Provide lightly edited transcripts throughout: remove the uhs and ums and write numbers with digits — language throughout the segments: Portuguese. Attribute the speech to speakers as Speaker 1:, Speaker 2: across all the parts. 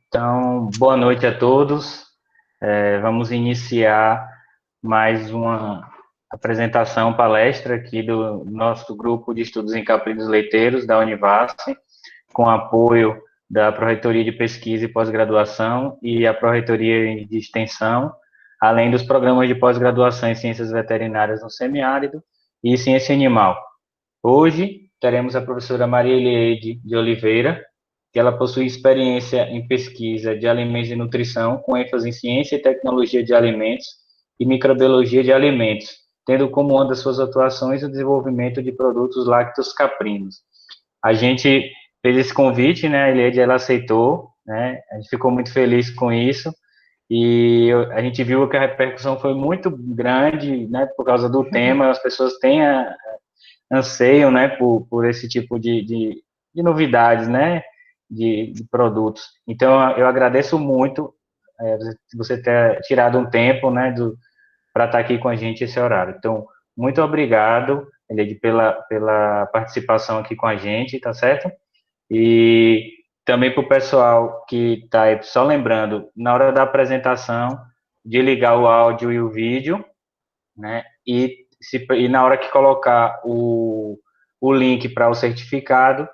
Speaker 1: Então, boa noite a todos. Vamos iniciar mais uma apresentação, palestra aqui do nosso grupo de estudos em caprinos leiteiros da Univasf, com apoio da Pró-Reitoria de Pesquisa e Pós-Graduação e a Pró-Reitoria de Extensão, além dos programas de pós-graduação em Ciências Veterinárias no Semiárido e Ciência Animal. Hoje teremos a professora Maria Elieide de Oliveira, que ela possui experiência em pesquisa de alimentos e nutrição, com ênfase em ciência e tecnologia de alimentos e microbiologia de alimentos, tendo como uma das suas atuações o desenvolvimento de produtos lácteos caprinos. A gente fez esse convite, né? A Eliade, ela aceitou, né? A gente ficou muito feliz com isso e a gente viu que a repercussão foi muito grande, né? Por causa do tema, as pessoas têm anseiam, né? Por esse tipo de novidades, né? De produtos. Então, eu agradeço muito você ter tirado um tempo, né? Para estar aqui com a gente esse horário. Então, muito obrigado, Eliade, pela participação aqui com a gente, tá certo? E também para o pessoal que está aí, só lembrando, na hora da apresentação, de ligar o áudio e o vídeo, né? E na hora que colocar o link para o certificado,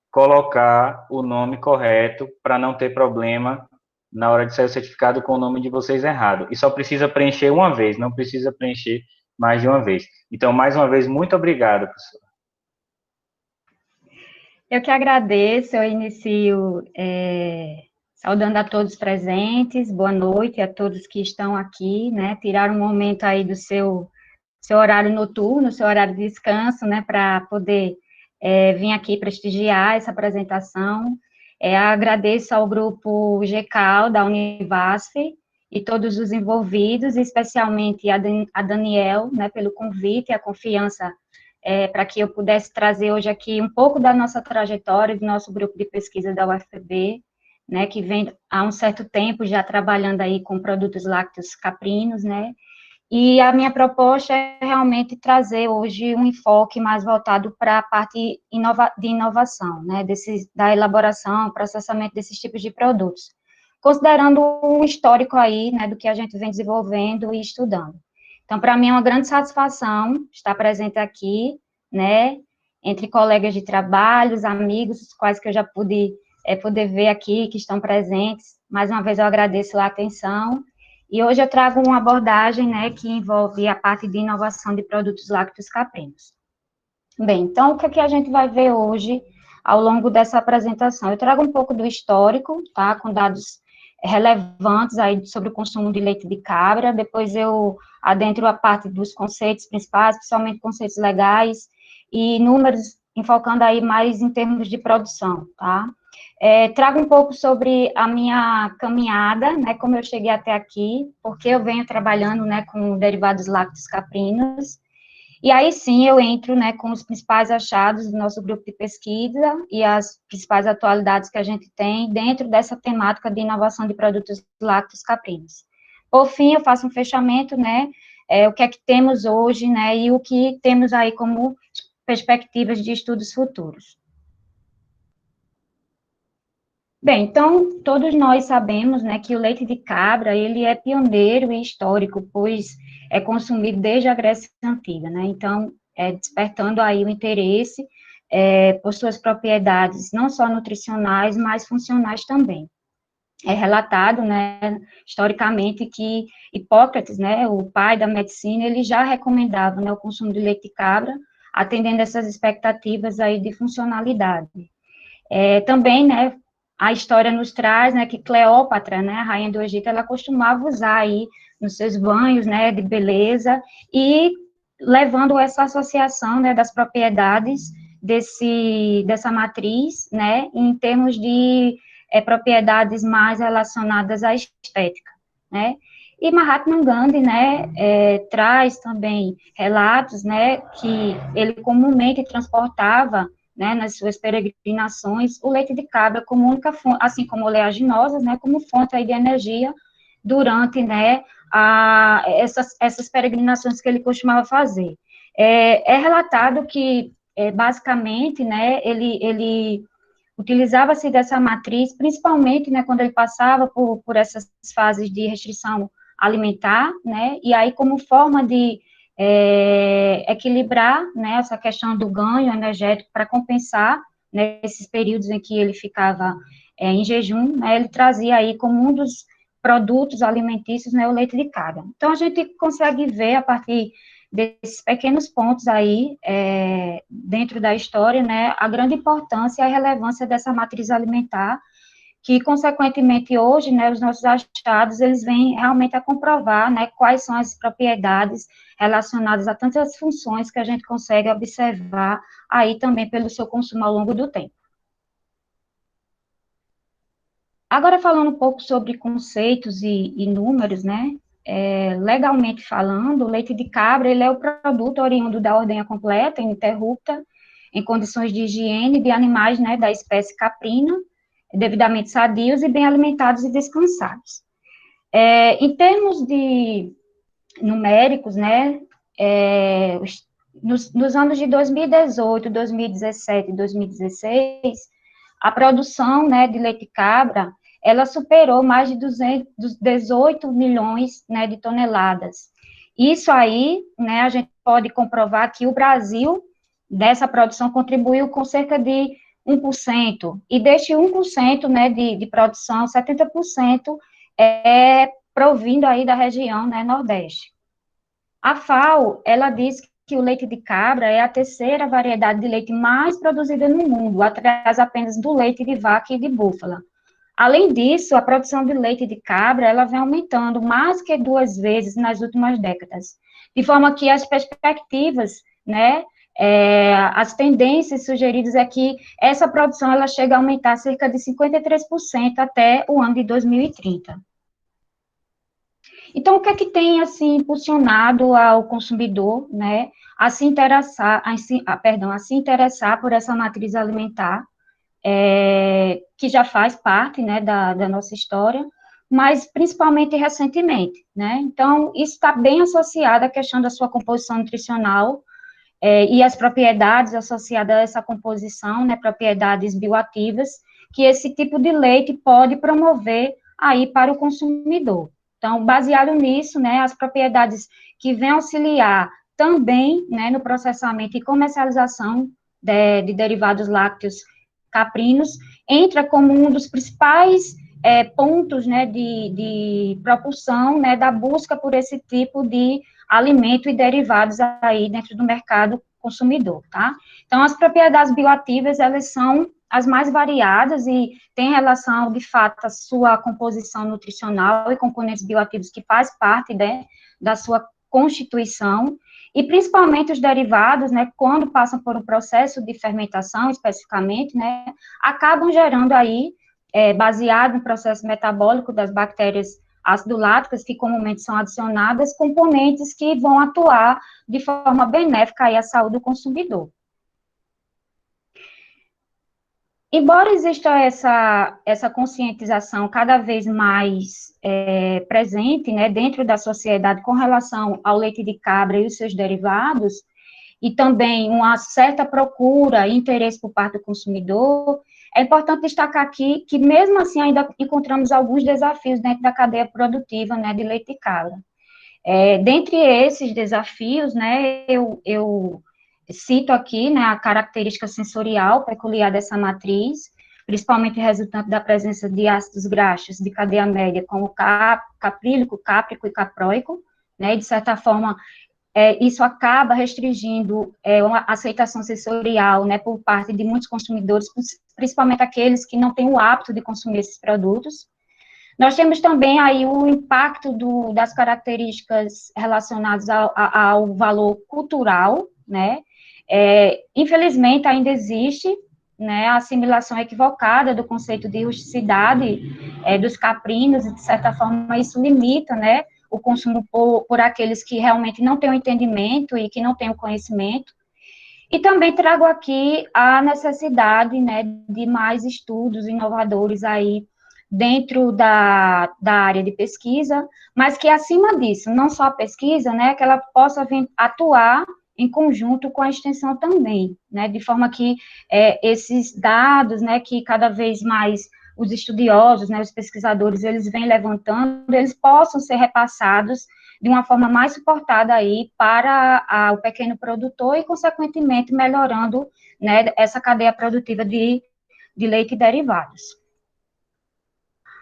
Speaker 1: colocar o nome correto para não ter problema na hora de sair o certificado com o nome de vocês errado. E só precisa preencher uma vez, não precisa preencher mais de uma vez. Então, mais uma vez, muito obrigado, professor.
Speaker 2: Eu que agradeço, eu inicio saudando a todos presentes, boa noite a todos que estão aqui, né, tirar um momento aí do seu horário noturno, seu horário de descanso, né, para poder vir aqui prestigiar essa apresentação. Agradeço ao grupo GECAL da Univasf e todos os envolvidos, especialmente a Daniel, né, pelo convite e a confiança para que eu pudesse trazer hoje aqui um pouco da nossa trajetória, do nosso grupo de pesquisa da UFPB, né, que vem há um certo tempo já trabalhando aí com produtos lácteos caprinos, né, e a minha proposta é realmente trazer hoje um enfoque mais voltado para a parte de inovação, né, da elaboração, processamento desses tipos de produtos, considerando o histórico aí, né, do que a gente vem desenvolvendo e estudando. Então, para mim é uma grande satisfação estar presente aqui, né, entre colegas de trabalho, amigos, os quais que eu já pude poder ver aqui, que estão presentes. Mais uma vez eu agradeço a atenção. E hoje eu trago uma abordagem, né, que envolve a parte de inovação de produtos lácteos caprinos. Bem, então, o que, é que a gente vai ver hoje ao longo dessa apresentação? Eu trago um pouco do histórico, tá, com dados relevantes aí sobre o consumo de leite de cabra, depois eu adentro a parte dos conceitos principais, principalmente conceitos legais, e números, enfocando aí mais em termos de produção, tá? Trago um pouco sobre a minha caminhada, né, como eu cheguei até aqui, porque eu venho trabalhando, né, com derivados lácteos caprinos, e aí sim eu entro, né, com os principais achados do nosso grupo de pesquisa e as principais atualidades que a gente tem dentro dessa temática de inovação de produtos lácteos caprinos. Por fim, eu faço um fechamento, né, o que é que temos hoje, né, e o que temos aí como perspectivas de estudos futuros. Bem, então, todos nós sabemos, né, que o leite de cabra, ele é pioneiro e histórico, pois é consumido desde a Grécia Antiga, né, então, despertando aí o interesse por suas propriedades, não só nutricionais, mas funcionais também. É relatado, né, historicamente, que Hipócrates, né, o pai da medicina, ele já recomendava, né, o consumo de leite de cabra, atendendo essas expectativas aí de funcionalidade. Também, né, a história nos traz, né, que Cleópatra, né, a rainha do Egito, ela costumava usar aí nos seus banhos, né, de beleza, e levando essa associação, né, das propriedades dessa matriz, né, em termos de propriedades mais relacionadas à estética, né, e Mahatma Gandhi, né, traz também relatos, né, que ele comumente transportava, né, nas suas peregrinações, o leite de cabra como única fonte, assim como oleaginosas, né, como fonte aí de energia durante, né, essas peregrinações que ele costumava fazer. É relatado que, basicamente, né, ele Utilizava-se dessa matriz, principalmente, né, quando ele passava por essas fases de restrição alimentar, né, e aí como forma de equilibrar, né, essa questão do ganho energético para compensar, né, esses períodos em que ele ficava em jejum, né, ele trazia aí como um dos produtos alimentícios, né, o leite de cabra. Então, a gente consegue ver, a partir desses pequenos pontos aí, dentro da história, né, a grande importância e a relevância dessa matriz alimentar, que, consequentemente, hoje, né, os nossos achados, eles vêm realmente a comprovar, né, quais são as propriedades relacionadas a tantas funções que a gente consegue observar aí também pelo seu consumo ao longo do tempo. Agora, falando um pouco sobre conceitos e números, né, legalmente falando, o leite de cabra, ele é o produto oriundo da ordenha completa, ininterrupta, em condições de higiene de animais, né, da espécie caprina, devidamente sadios e bem alimentados e descansados. Em termos de numéricos, né, nos anos de 2018, 2017 e 2016, a produção, né, de leite de cabra, ela superou mais de 18 milhões, né, de toneladas. Isso aí, né, a gente pode comprovar que o Brasil, dessa produção, contribuiu com cerca de 1%, e deste 1%, né, de produção, 70% é provindo aí da região, né, Nordeste. A FAO, ela diz que o leite de cabra é a terceira variedade de leite mais produzida no mundo, atrás apenas do leite de vaca e de búfala. Além disso, a produção de leite de cabra, ela vem aumentando mais que 2 vezes nas últimas décadas, de forma que as perspectivas, né, as tendências sugeridas é que essa produção, ela chega a aumentar cerca de 53% até o ano de 2030. Então, o que é que tem, assim, impulsionado ao consumidor, né, a se interessar, a se interessar por essa matriz alimentar, que já faz parte, né, da nossa história, mas principalmente recentemente, né? Então, isso está bem associado à questão da sua composição nutricional, e as propriedades associadas a essa composição, né, propriedades bioativas, que esse tipo de leite pode promover aí para o consumidor. Então, baseado nisso, né, as propriedades que vêm auxiliar também, né, no processamento e comercialização de derivados lácteos caprinos, entra como um dos principais pontos, né, de propulsão, né, da busca por esse tipo de alimento e derivados aí dentro do mercado consumidor, tá? Então, as propriedades bioativas, elas são as mais variadas e tem relação, de fato, a sua composição nutricional e componentes bioativos que faz parte, né, da sua constituição, e principalmente os derivados, né, quando passam por um processo de fermentação, especificamente, né, acabam gerando aí, baseado no processo metabólico das bactérias ácido-láticas, que comumente são adicionadas, componentes que vão atuar de forma benéfica aí à saúde do consumidor. Embora exista essa conscientização cada vez mais presente, né, dentro da sociedade com relação ao leite de cabra e os seus derivados, e também uma certa procura e interesse por parte do consumidor, é importante destacar aqui que, mesmo assim, ainda encontramos alguns desafios dentro da cadeia produtiva, né, de leite de cabra. Dentre esses desafios, né, eu cito aqui, né, a característica sensorial peculiar dessa matriz, principalmente resultante da presença de ácidos graxos de cadeia média, como caprílico, cáprico e capróico, né, e de certa forma, isso acaba restringindo uma aceitação sensorial, né, por parte de muitos consumidores, principalmente aqueles que não têm o hábito de consumir esses produtos. Nós temos também aí o impacto das características relacionadas ao valor cultural, né, infelizmente ainda existe, né, a assimilação equivocada do conceito de rusticidade dos caprinos, e de certa forma isso limita, né, o consumo por aqueles que realmente não têm o entendimento e que não têm o conhecimento. E também trago aqui a necessidade, né, de mais estudos inovadores aí dentro da área de pesquisa, mas que, acima disso, não só a pesquisa, né, que ela possa vir atuar em conjunto com a extensão também, né, de forma que esses dados, né, que cada vez mais os estudiosos, né, os pesquisadores, eles vêm levantando, eles possam ser repassados de uma forma mais suportada aí para o pequeno produtor e, consequentemente, melhorando, né, essa cadeia produtiva de leite e derivados.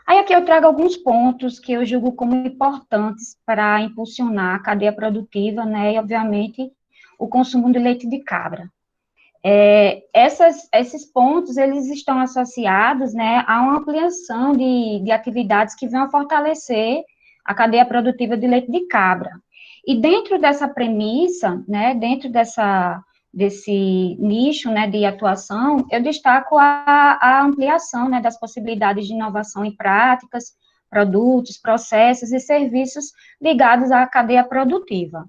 Speaker 2: Aí aqui eu trago alguns pontos que eu julgo como importantes para impulsionar a cadeia produtiva, né, e, obviamente, o consumo de leite de cabra. Esses pontos, eles estão associados, né, a uma ampliação de atividades que vão fortalecer a cadeia produtiva de leite de cabra. E dentro dessa premissa, né, dentro desse nicho, né, de atuação, eu destaco a ampliação, né, das possibilidades de inovação em práticas, produtos, processos e serviços ligados à cadeia produtiva.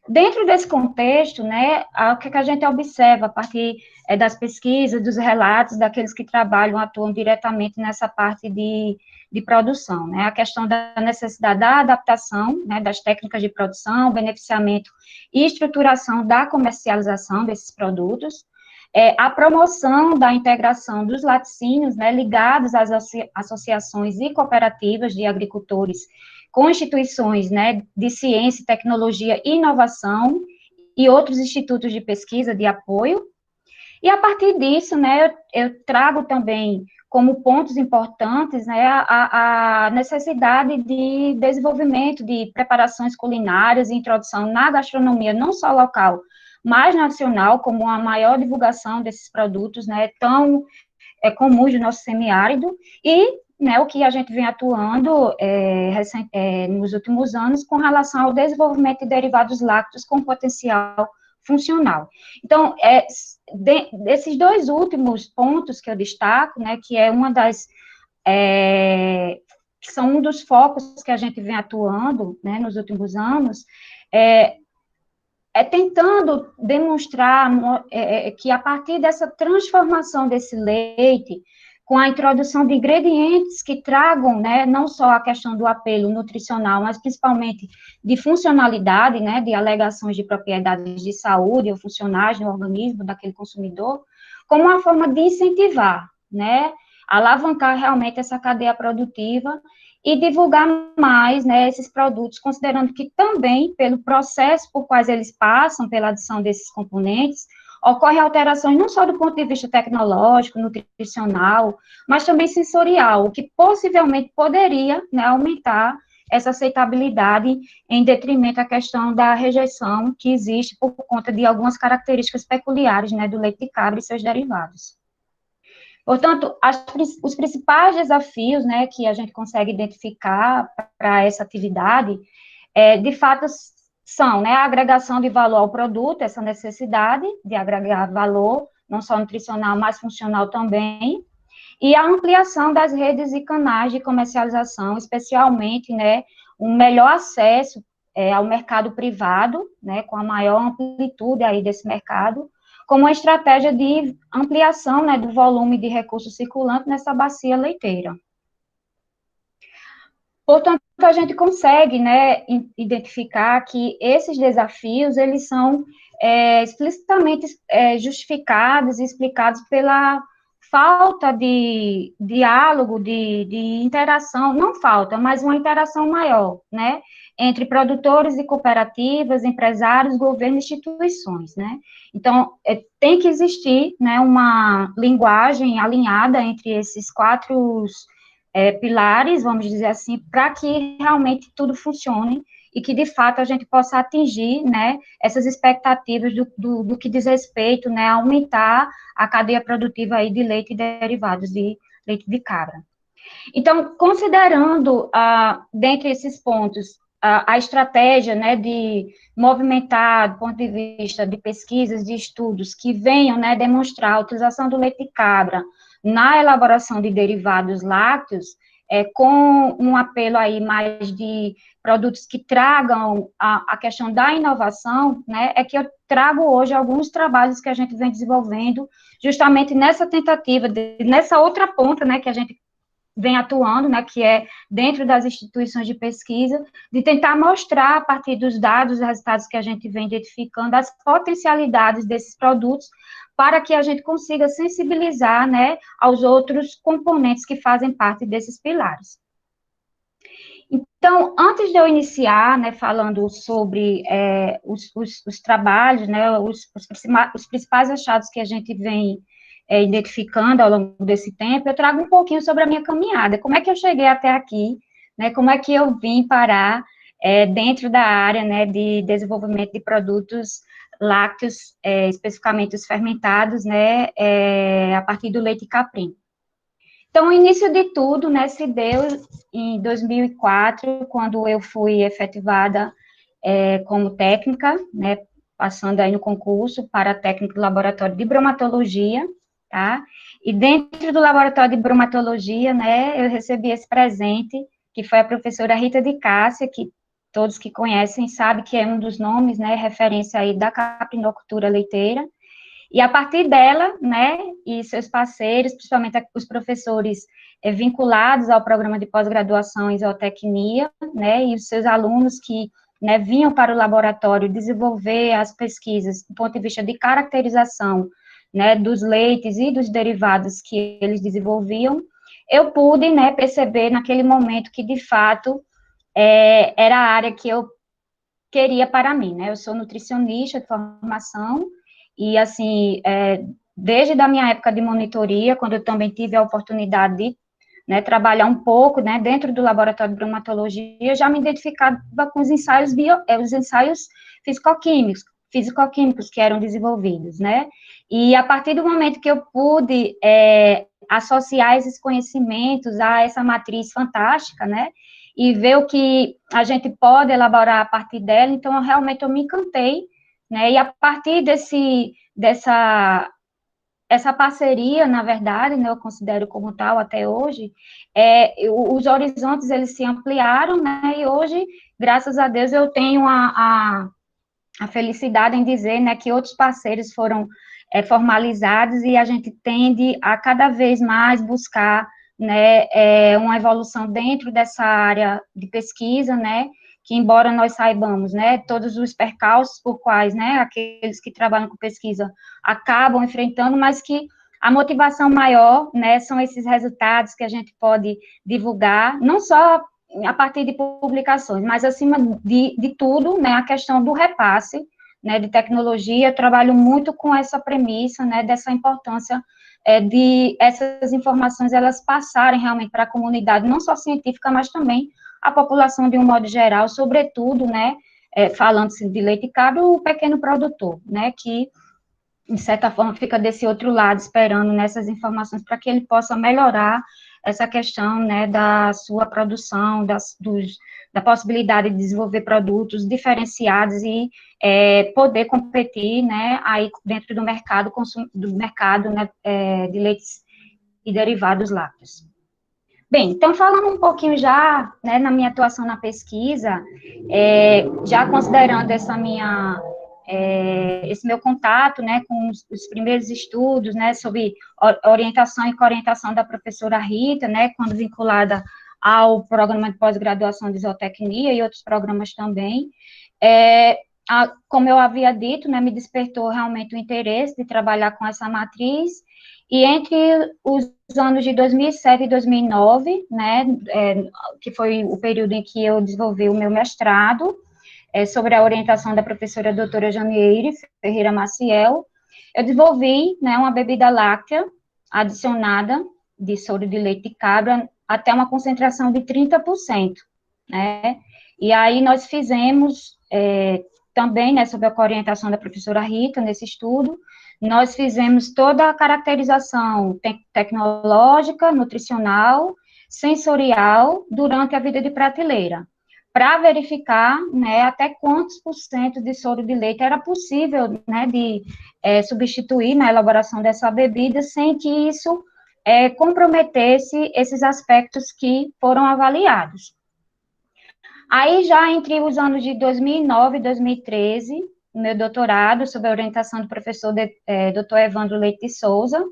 Speaker 2: Dentro desse contexto, né, o que a gente observa a partir das pesquisas, dos relatos daqueles que trabalham, atuam diretamente nessa parte de produção, né, a questão da necessidade da adaptação, né, das técnicas de produção, beneficiamento e estruturação da comercialização desses produtos, a promoção da integração dos laticínios, né, ligados às associações e cooperativas de agricultores com instituições, né, de ciência, tecnologia e inovação e outros institutos de pesquisa de apoio. E a partir disso, né, eu trago também como pontos importantes, né, a necessidade de desenvolvimento de preparações culinárias e introdução na gastronomia, não só local, mas nacional, como a maior divulgação desses produtos, né, tão comuns do nosso semiárido, e né, o que a gente vem atuando nos últimos anos com relação ao desenvolvimento de derivados lácteos com potencial funcional. Então, desses dois últimos pontos que eu destaco, né, que é uma das que são um dos focos que a gente vem atuando, né, nos últimos anos, tentando demonstrar que a partir dessa transformação desse leite, com a introdução de ingredientes que tragam, né, não só a questão do apelo nutricional, mas principalmente de funcionalidade, né, de alegações de propriedades de saúde ou funcionais no organismo daquele consumidor, como uma forma de incentivar, né, alavancar realmente essa cadeia produtiva e divulgar mais, né, esses produtos, considerando que também, pelo processo por quais eles passam, pela adição desses componentes, ocorre alterações não só do ponto de vista tecnológico, nutricional, mas também sensorial, o que possivelmente poderia, né, aumentar essa aceitabilidade em detrimento à questão da rejeição que existe por conta de algumas características peculiares, né, do leite de cabra e seus derivados. Portanto, os principais desafios, né, que a gente consegue identificar para essa atividade, de fato, são, né, a agregação de valor ao produto, essa necessidade de agregar valor, não só nutricional, mas funcional também, e a ampliação das redes e canais de comercialização, especialmente, né, um melhor acesso ao mercado privado, né, com a maior amplitude aí desse mercado, como uma estratégia de ampliação, né, do volume de recursos circulantes nessa bacia leiteira. Portanto, a gente consegue, né, identificar que esses desafios, eles são explicitamente justificados e explicados pela falta de diálogo, de interação, não falta, mas uma interação maior, né, entre produtores e cooperativas, empresários, governo e instituições, né. Então, tem que existir, né, uma linguagem alinhada entre esses quatro pilares, vamos dizer assim, para que realmente tudo funcione e que, de fato, a gente possa atingir, né, essas expectativas do que diz respeito, né, a aumentar a cadeia produtiva aí de leite e derivados de leite de cabra. Então, considerando, dentre esses pontos, a estratégia, né, de movimentar, do ponto de vista de pesquisas, de estudos, que venham, né, demonstrar a utilização do leite de cabra na elaboração de derivados lácteos, com um apelo aí mais de produtos que tragam a questão da inovação, né, é que eu trago hoje alguns trabalhos que a gente vem desenvolvendo, justamente nessa tentativa, nessa outra ponta, né, que a gente vem atuando, né, que é dentro das instituições de pesquisa, de tentar mostrar, a partir dos dados e resultados que a gente vem identificando, as potencialidades desses produtos, para que a gente consiga sensibilizar, né, aos outros componentes que fazem parte desses pilares. Então, antes de eu iniciar, né, falando sobre os trabalhos, né, os principais achados que a gente vem identificando ao longo desse tempo, eu trago um pouquinho sobre a minha caminhada, como é que eu cheguei até aqui, né, como é que eu vim parar dentro da área, né, de desenvolvimento de produtos lácteos, especificamente os fermentados, né, a partir do leite caprino. Então, o início de tudo, né, se deu em 2004, quando eu fui efetivada como técnica, né, passando aí no concurso para técnico do laboratório de bromatologia, tá? E dentro do laboratório de bromatologia, né, eu recebi esse presente, que foi a professora Rita de Cássia, que todos que conhecem sabem que é um dos nomes, né, referência aí da caprinocultura leiteira. E a partir dela, né, e seus parceiros, principalmente os professores vinculados ao programa de pós-graduação em zootecnia, né, e os seus alunos que, né, vinham para o laboratório desenvolver as pesquisas do ponto de vista de caracterização, né, dos leites e dos derivados que eles desenvolviam, eu pude, né, perceber naquele momento que, de fato, era a área que eu queria para mim, né, eu sou nutricionista de formação, e, assim, desde a minha época de monitoria, quando eu também tive a oportunidade de, né, trabalhar um pouco, né, dentro do laboratório de bromatologia, já me identificava com os ensaios fisicoquímicos que eram desenvolvidos, né, e a partir do momento que eu pude associar esses conhecimentos a essa matriz fantástica, né, e ver o que a gente pode elaborar a partir dela, então, realmente, eu me encantei, né, e a partir essa parceria, na verdade, né, eu considero como tal até hoje, os horizontes, eles se ampliaram, né, e hoje, graças a Deus, eu tenho a felicidade em dizer, né, que outros parceiros foram formalizados e a gente tende a cada vez mais buscar, né, uma evolução dentro dessa área de pesquisa, né, que embora nós saibamos, né, todos os percalços por quais, né, aqueles que trabalham com pesquisa acabam enfrentando, mas que a motivação maior, né, são esses resultados que a gente pode divulgar, não só a partir de publicações, mas acima de tudo, né, a questão do repasse, né, de tecnologia. Eu trabalho muito com essa premissa, né, dessa importância de essas informações, elas passarem realmente para a comunidade, não só científica, mas também a população de um modo geral, sobretudo, né, falando-se de leite cabra, o pequeno produtor, né, que, de certa forma, fica desse outro lado, esperando nessas informações para que ele possa melhorar essa questão, né, da sua produção, da possibilidade de desenvolver produtos diferenciados e poder competir, né, aí dentro do mercado, né, de leites e derivados lácteos. Bem, então, falando um pouquinho já, né, na minha atuação na pesquisa, já considerando esse meu contato, né, com os primeiros estudos, né, sobre orientação e coorientação da professora Rita, né, quando vinculada ao programa de pós-graduação de zootecnia e outros programas também, como eu havia dito, né, me despertou realmente o interesse de trabalhar com essa matriz, e entre os anos de 2007 e 2009, né, que foi o período em que eu desenvolvi o meu mestrado, sobre a orientação da professora doutora Janieire Ferreira Maciel, eu desenvolvi, né, uma bebida láctea adicionada de soro de leite de cabra até uma concentração de 30%, né, e aí nós fizemos, também, né, sob a orientação da professora Rita, nesse estudo, nós fizemos toda a caracterização tecnológica, nutricional, sensorial, durante a vida de prateleira, para verificar, né, até quantos por cento de soro de leite era possível, né, de substituir na elaboração dessa bebida, sem que isso comprometesse esses aspectos que foram avaliados. Aí, já entre os anos de 2009 e 2013, no meu doutorado, sob a orientação do professor Dr. Evandro Leite de Souza,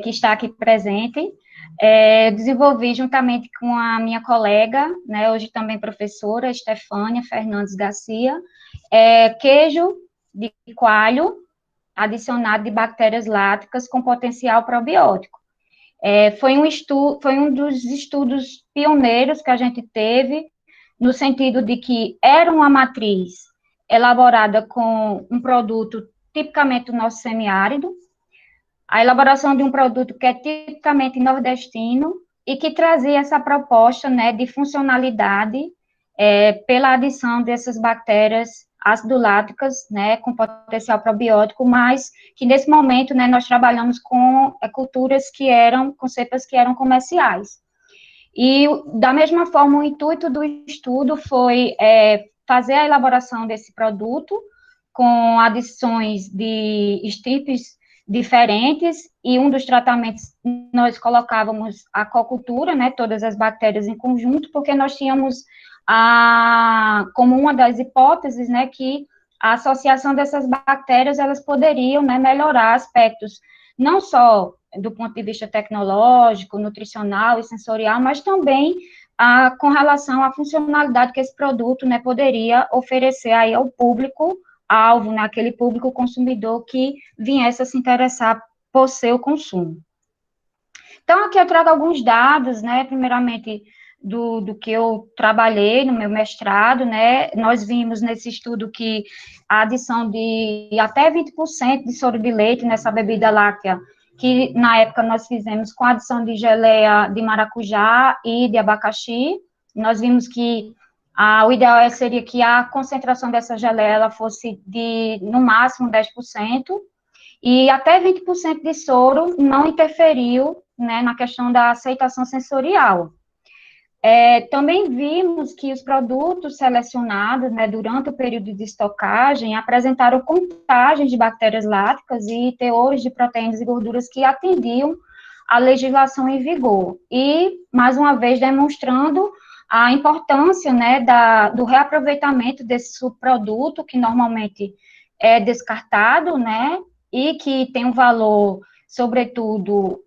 Speaker 2: que está aqui presente, desenvolvi juntamente com a minha colega, né, hoje também professora, Estefânia Fernandes Garcia, queijo de coalho adicionado de bactérias láticas com potencial probiótico. Foi um dos estudos pioneiros que a gente teve, no sentido de que era uma matriz elaborada com um produto tipicamente do nosso semiárido, a elaboração de um produto que é tipicamente nordestino e que trazia essa proposta, né, de funcionalidade pela adição dessas bactérias ácido-láticas, né, com potencial probiótico, mas que nesse momento, né, nós trabalhamos com com cepas que eram comerciais. E, da mesma forma, o intuito do estudo foi fazer a elaboração desse produto com adições de estripes diferentes, e um dos tratamentos nós colocávamos a cocultura, né, todas as bactérias em conjunto, porque nós tínhamos como uma das hipóteses, né, que a associação dessas bactérias, elas poderiam, né, melhorar aspectos, não só do ponto de vista tecnológico, nutricional e sensorial, mas também com relação à funcionalidade que esse produto, né, poderia oferecer aí ao público alvo, naquele público consumidor que viesse a se interessar por seu consumo. Então, aqui eu trago alguns dados, né, primeiramente do que eu trabalhei no meu mestrado, né, nós vimos nesse estudo que a adição de até 20% de soro de leite nessa bebida láctea, que na época nós fizemos com a adição de geleia de maracujá e de abacaxi, nós vimos que o ideal seria que a concentração dessa geleia ela fosse de, no máximo, 10%, e até 20% de soro não interferiu, né, na questão da aceitação sensorial. Também vimos que os produtos selecionados, né, durante o período de estocagem apresentaram contagens de bactérias láticas e teores de proteínas e gorduras que atendiam à legislação em vigor. E, mais uma vez, demonstrando a importância, né, do reaproveitamento desse subproduto, que normalmente é descartado, né, e que tem um valor, sobretudo,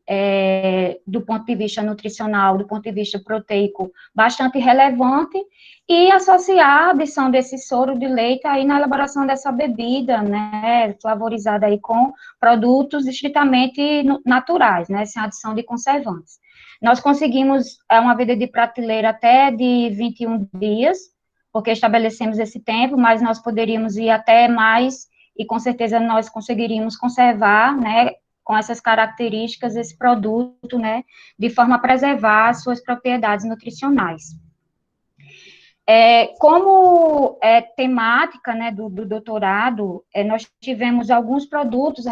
Speaker 2: do ponto de vista nutricional, do ponto de vista proteico, bastante relevante, e associar a adição desse soro de leite aí na elaboração dessa bebida, né, flavorizada aí com produtos estritamente naturais, né, sem adição de conservantes. Nós conseguimos uma vida de prateleira até de 21 dias, porque estabelecemos esse tempo, mas nós poderíamos ir até mais, e com certeza nós conseguiríamos conservar, né, com essas características, esse produto, né, de forma a preservar as suas propriedades nutricionais. Como temática, né, do doutorado, nós tivemos alguns produtos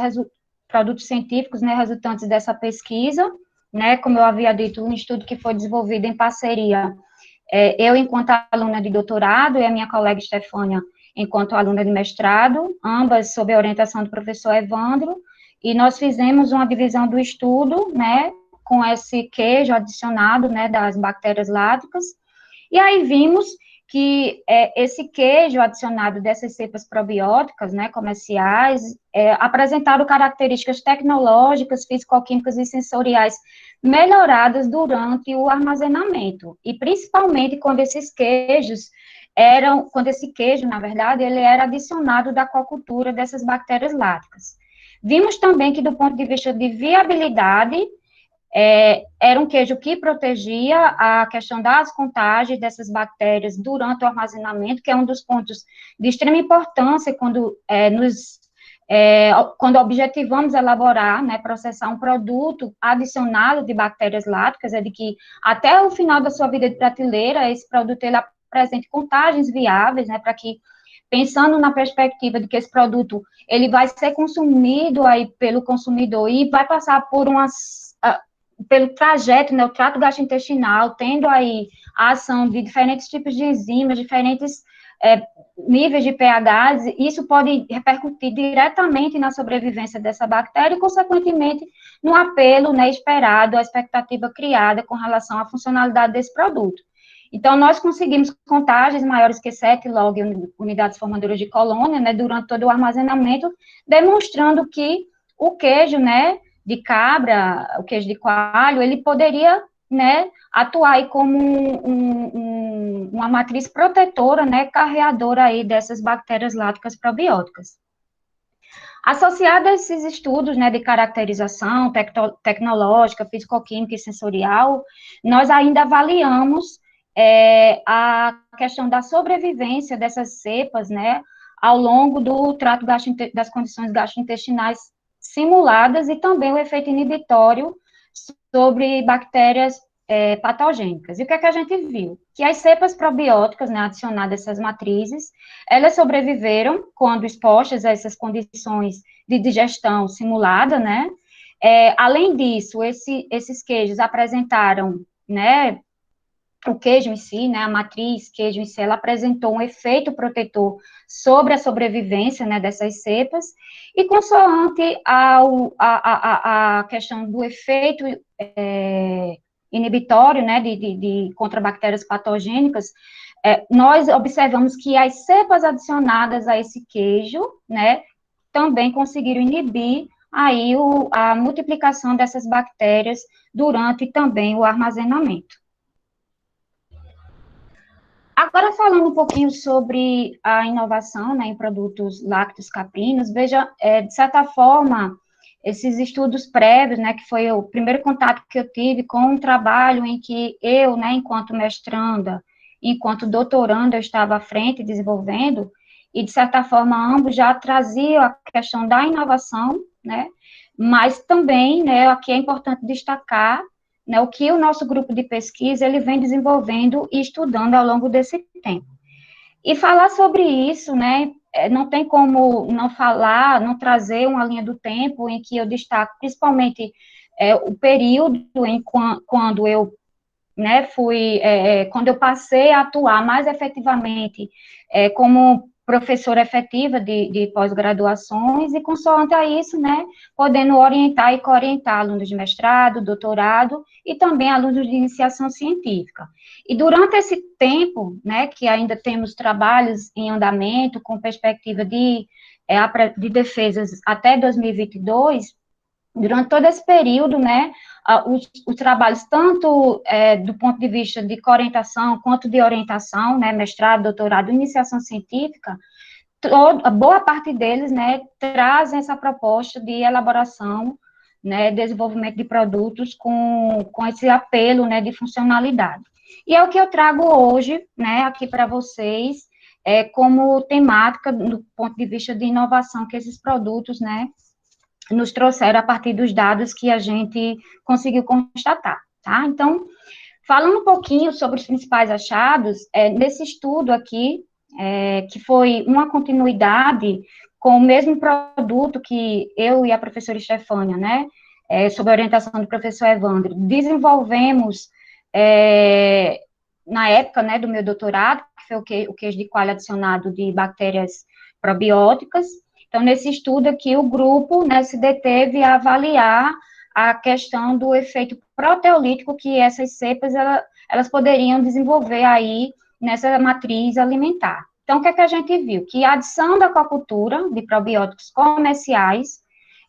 Speaker 2: científicos, né, resultantes dessa pesquisa, né, como eu havia dito, um estudo que foi desenvolvido em parceria, eu enquanto aluna de doutorado e a minha colega Estefânia enquanto aluna de mestrado, ambas sob a orientação do professor Evandro, e nós fizemos uma divisão do estudo, né, com esse queijo adicionado, né, das bactérias láticas, e aí vimos que esse queijo adicionado dessas cepas probióticas, né, comerciais, apresentaram características tecnológicas, fisicoquímicas e sensoriais melhoradas durante o armazenamento, e principalmente quando esses queijos quando esse queijo, na verdade, ele era adicionado da cocultura dessas bactérias láticas. Vimos também que, do ponto de vista de viabilidade, era um queijo que protegia a questão das contágios dessas bactérias durante o armazenamento, que é um dos pontos de extrema importância quando objetivamos elaborar, né, processar um produto adicionado de bactérias láticas, de que até o final da sua vida de prateleira, esse produto ele apresente contagens viáveis, né, para que, pensando na perspectiva de que esse produto ele vai ser consumido aí pelo consumidor e vai passar por pelo trajeto, né, o trato gastrointestinal, tendo aí a ação de diferentes tipos de enzimas, diferentes níveis de pHs, isso pode repercutir diretamente na sobrevivência dessa bactéria e, consequentemente, no apelo, né, esperado, a expectativa criada com relação à funcionalidade desse produto. Então, nós conseguimos contagens maiores que 7 log unidades formadoras de colônia, né, durante todo o armazenamento, demonstrando que o queijo, né, de cabra, o queijo de coalho, ele poderia, né, atuar aí como uma matriz protetora, né, carreadora aí dessas bactérias láticas probióticas. Associado a esses estudos, né, de caracterização tecnológica, físico-química e sensorial, nós ainda avaliamos a questão da sobrevivência dessas cepas, né, ao longo do trato das condições gastrointestinais simuladas e também o efeito inibitório sobre bactérias patogênicas. E o que é que a gente viu? Que as cepas probióticas, né, adicionadas a essas matrizes, elas sobreviveram quando expostas a essas condições de digestão simulada, né? Além disso, esses queijos apresentaram, né, o queijo em si, né, a matriz queijo em si, ela apresentou um efeito protetor sobre a sobrevivência, né, dessas cepas, e consoante a questão do efeito inibitório, né, contra bactérias patogênicas, nós observamos que as cepas adicionadas a esse queijo, né, também conseguiram inibir aí a multiplicação dessas bactérias durante também o armazenamento. Agora, falando um pouquinho sobre a inovação, né, em produtos lácteos caprinos, veja, de certa forma, esses estudos prévios, né, que foi o primeiro contato que eu tive com um trabalho em que eu, né, enquanto mestranda, enquanto doutoranda, eu estava à frente desenvolvendo, e, de certa forma, ambos já traziam a questão da inovação, né, mas também, né, aqui é importante destacar, né, o que o nosso grupo de pesquisa ele vem desenvolvendo e estudando ao longo desse tempo. E falar sobre isso, né, não tem como não falar, não trazer uma linha do tempo em que eu destaco principalmente o período em quando eu, né, quando eu passei a atuar mais efetivamente como professora efetiva de pós-graduações, e consoante a isso, né, podendo orientar e coorientar alunos de mestrado, doutorado, e também alunos de iniciação científica. E durante esse tempo, né, que ainda temos trabalhos em andamento, com perspectiva de defesas até 2022, durante todo esse período, né, os trabalhos, tanto do ponto de vista de coorientação, quanto de orientação, né, mestrado, doutorado, iniciação científica, boa parte deles, né, trazem essa proposta de elaboração, né, desenvolvimento de produtos com esse apelo, né, de funcionalidade. E é o que eu trago hoje, né, aqui para vocês, como temática, do ponto de vista de inovação que esses produtos, né, nos trouxeram a partir dos dados que a gente conseguiu constatar, tá? Então, falando um pouquinho sobre os principais achados, nesse estudo aqui, que foi uma continuidade com o mesmo produto que eu e a professora Estefânia, né, sob a orientação do professor Evandro, desenvolvemos na época, né, do meu doutorado, que foi o queijo de coalho adicionado de bactérias probióticas. Então, nesse estudo aqui, o grupo, né, se deteve a avaliar a questão do efeito proteolítico que essas cepas, elas poderiam desenvolver aí nessa matriz alimentar. Então, o que é que a gente viu? Que a adição da cocultura de probióticos comerciais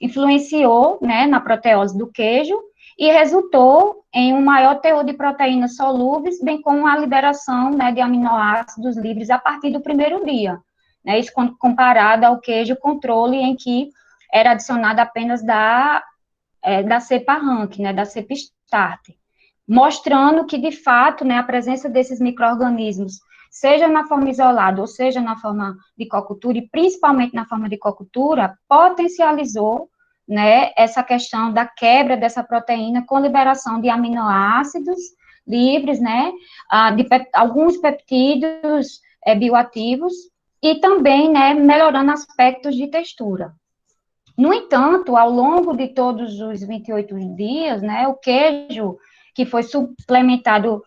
Speaker 2: influenciou, né, na proteose do queijo e resultou em um maior teor de proteínas solúveis, bem como a liberação, né, de aminoácidos livres a partir do primeiro dia. Né, isso comparado ao queijo controle, em que era adicionado apenas da cepa rank, né, da cepa start, mostrando que, de fato, né, a presença desses micro-organismos, seja na forma isolada, ou seja na forma de cocultura, e principalmente na forma de cocultura, potencializou, né, essa questão da quebra dessa proteína com liberação de aminoácidos livres, né, de alguns peptídeos bioativos, e também, né, melhorando aspectos de textura. No entanto, ao longo de todos os 28 dias, né, o queijo que foi suplementado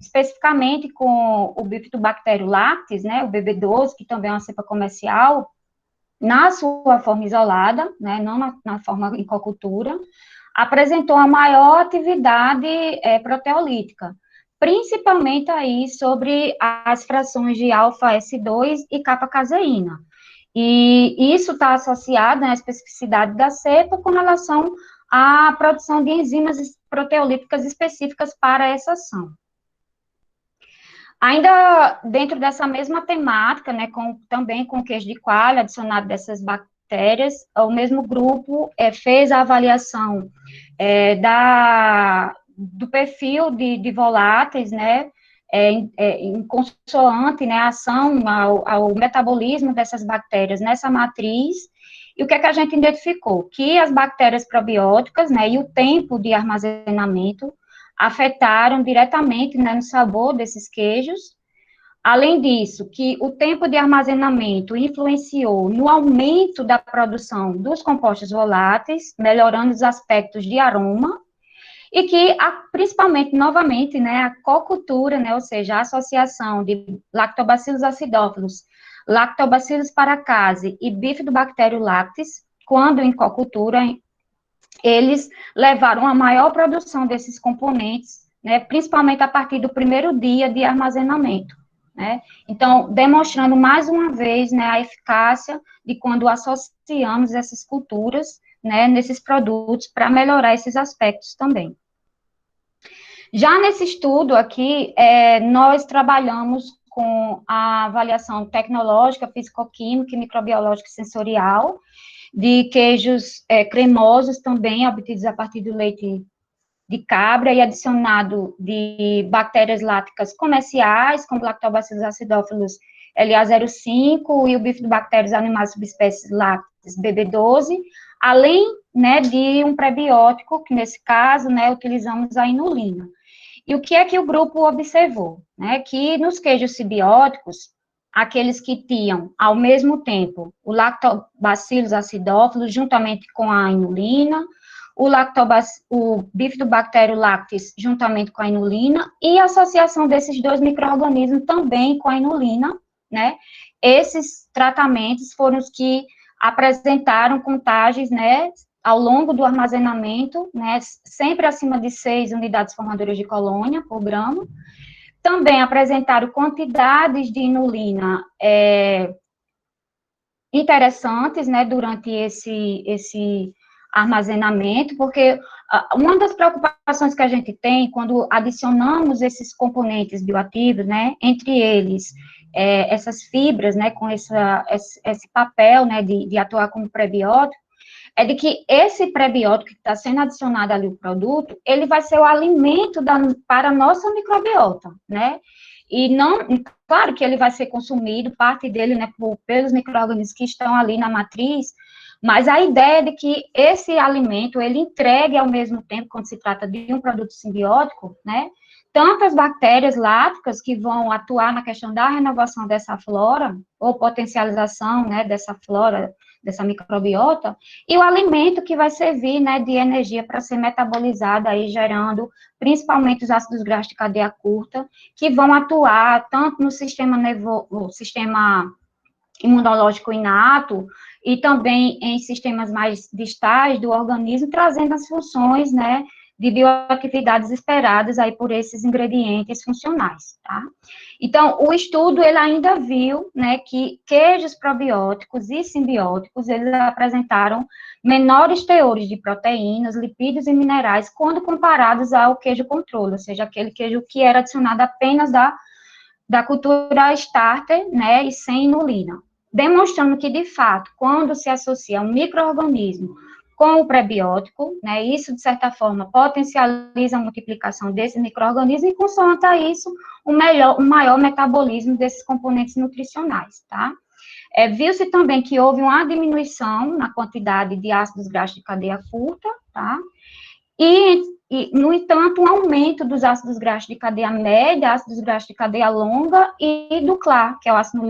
Speaker 2: especificamente com o Bifidobacterium lactis, né, o BB12, que também é uma cepa comercial, na sua forma isolada, né, não na forma em cocultura, apresentou a maior atividade proteolítica, principalmente aí sobre as frações de alfa-S2 e capa-caseína. E isso está associado, né, à especificidade da cepa com relação à produção de enzimas proteolíticas específicas para essa ação. Ainda dentro dessa mesma temática, né, também com queijo de coalho adicionado dessas bactérias, o mesmo grupo fez a avaliação do perfil de voláteis, né, em consoante, né, a ação ao metabolismo dessas bactérias nessa matriz. E o que é que a gente identificou? Que as bactérias probióticas, né, e o tempo de armazenamento afetaram diretamente, né, no sabor desses queijos. Além disso, que o tempo de armazenamento influenciou no aumento da produção dos compostos voláteis, melhorando os aspectos de aroma, e que, principalmente, novamente, né, a cocultura, né, ou seja, a associação de Lactobacillus acidófilos, Lactobacillus paracase e Bifidobacterium lactis, quando em cocultura, eles levaram a maior produção desses componentes, né, principalmente a partir do primeiro dia de armazenamento, né? Então, demonstrando mais uma vez, né, a eficácia de quando associamos essas culturas, né, nesses produtos para melhorar esses aspectos também. Já nesse estudo aqui, nós trabalhamos com a avaliação tecnológica, físico-química, microbiológica e sensorial, de queijos cremosos também, obtidos a partir do leite de cabra e adicionado de bactérias lácticas comerciais, como Lactobacillus acidófilos LA05 e o Bifidobacterium animais subespécies lactis BB12, além, né, de um prebiótico, que nesse caso, né, utilizamos a inulina. E o que é que o grupo observou? Né, que nos queijos simbióticos, aqueles que tinham, ao mesmo tempo, o Lactobacillus acidófilos, juntamente com a inulina, o Bifidobacterium lactis, juntamente com a inulina, e a associação desses dois micro-organismos também com a inulina, né? Esses tratamentos foram os que apresentaram contagens, né, ao longo do armazenamento, né, sempre acima de 6 unidades formadoras de colônia por grama. Também apresentaram quantidades de inulina interessantes, né, durante esse armazenamento, porque uma das preocupações que a gente tem quando adicionamos esses componentes bioativos, né, entre eles essas fibras, né, com esse papel, né, de atuar como prebiótico, é de que esse prebiótico que está sendo adicionado ali ao produto, ele vai ser o alimento para a nossa microbiota, né? E não, claro que ele vai ser consumido, parte dele, né, pelos micro-organismos que estão ali na matriz, mas a ideia é de que esse alimento, ele entregue ao mesmo tempo, quando se trata de um produto simbiótico, né, tantas bactérias láticas que vão atuar na questão da renovação dessa flora, ou potencialização, né, dessa flora, dessa microbiota, e o alimento que vai servir, né, de energia para ser metabolizado aí, gerando principalmente os ácidos graxos de cadeia curta, que vão atuar tanto no sistema imunológico inato, e também em sistemas mais distais do organismo, trazendo as funções, né, de bioatividades esperadas aí por esses ingredientes funcionais, tá? Então, o estudo, ele ainda viu, né, que queijos probióticos e simbióticos, eles apresentaram menores teores de proteínas, lipídios e minerais quando comparados ao queijo controle, ou seja, aquele queijo que era adicionado apenas da cultura starter, né, e sem inulina, demonstrando que, de fato, quando se associa um micro-organismo com o prebiótico, né, isso, de certa forma, potencializa a multiplicação desse micro-organismo e, consoante a isso, um maior metabolismo desses componentes nutricionais, tá? Viu-se também que houve uma diminuição na quantidade de ácidos graxos de cadeia curta, tá? E, no entanto, um aumento dos ácidos graxos de cadeia média, ácidos graxos de cadeia longa e do CLA, que é o ácido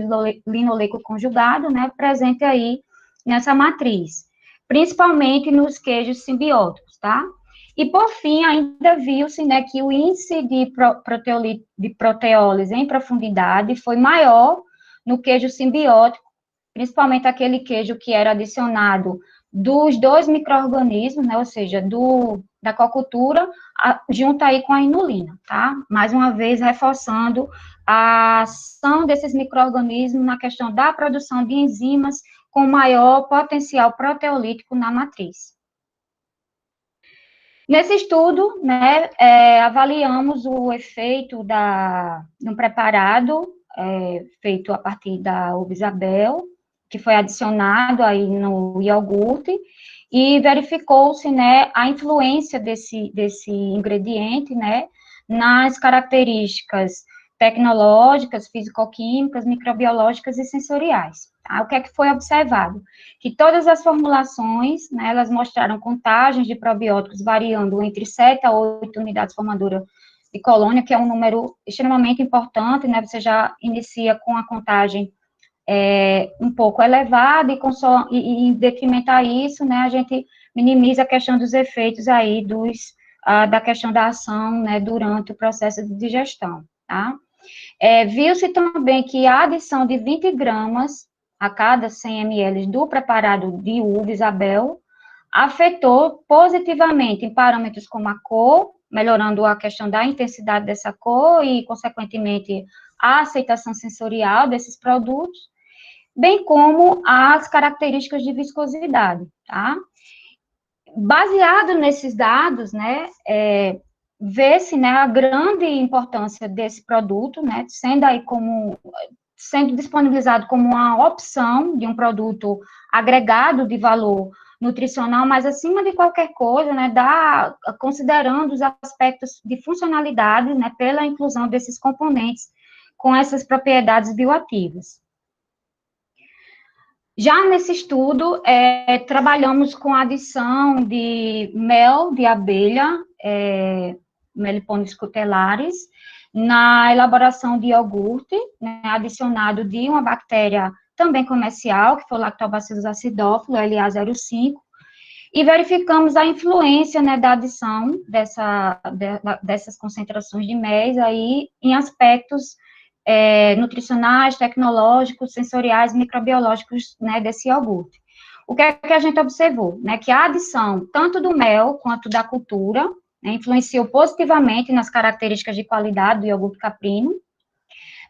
Speaker 2: linoleico conjugado, né, presente aí nessa matriz, principalmente nos queijos simbióticos, tá? E, por fim, ainda viu-se, né, que o índice de proteólise em profundidade foi maior no queijo simbiótico, principalmente aquele queijo que era adicionado dos dois micro-organismos, né, ou seja, da cocultura, junto aí com a inulina, tá? Mais uma vez, reforçando a ação desses micro-organismos na questão da produção de enzimas com maior potencial proteolítico na matriz. Nesse estudo, né, avaliamos o efeito de um preparado feito a partir da uva-isabel, que foi adicionado aí no iogurte, e verificou-se, né, a influência desse ingrediente, né, nas características tecnológicas, físico-químicas, microbiológicas e sensoriais. Tá? O que é que foi observado? Que todas as formulações, né, elas mostraram contagens de probióticos variando entre 7 a 8 unidades formadoras de colônia, que é um número extremamente importante, né, você já inicia com a contagem um pouco elevada, e em detrimento a isso, né, a gente minimiza a questão dos efeitos aí da questão da ação, né, durante o processo de digestão, tá? Viu-se também que a adição de 20 gramas a cada 100 ml do preparado de uva-isabel afetou positivamente em parâmetros como a cor, melhorando a questão da intensidade dessa cor e, consequentemente, a aceitação sensorial desses produtos, bem como as características de viscosidade, tá? Baseado nesses dados, né, vê-se, né, a grande importância desse produto, né, sendo disponibilizado como uma opção de um produto agregado de valor nutricional, mas acima de qualquer coisa, né, considerando os aspectos de funcionalidade, né, pela inclusão desses componentes com essas propriedades bioativas. Já nesse estudo, trabalhamos com a adição de mel de abelha, Melipones cutellaris, na elaboração de iogurte, né, adicionado de uma bactéria também comercial, que foi o Lactobacillus acidófilo, LA05, e verificamos a influência, né, da adição dessas concentrações de mel aí em aspectos nutricionais, tecnológicos, sensoriais, microbiológicos, né, desse iogurte. O que é que a gente observou? Né, que a adição tanto do mel quanto da cultura, né, influenciou positivamente nas características de qualidade do iogurte caprino.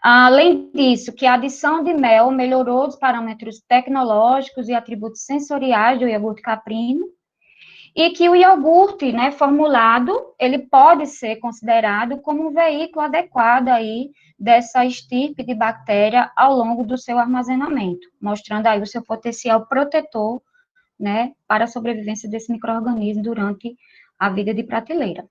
Speaker 2: Além disso, que a adição de mel melhorou os parâmetros tecnológicos e atributos sensoriais do iogurte caprino, e que o iogurte, né, formulado, ele pode ser considerado como um veículo adequado aí dessa estirpe de bactéria ao longo do seu armazenamento, mostrando aí o seu potencial protetor, né, para a sobrevivência desse micro-organismo durante a vida de prateleira.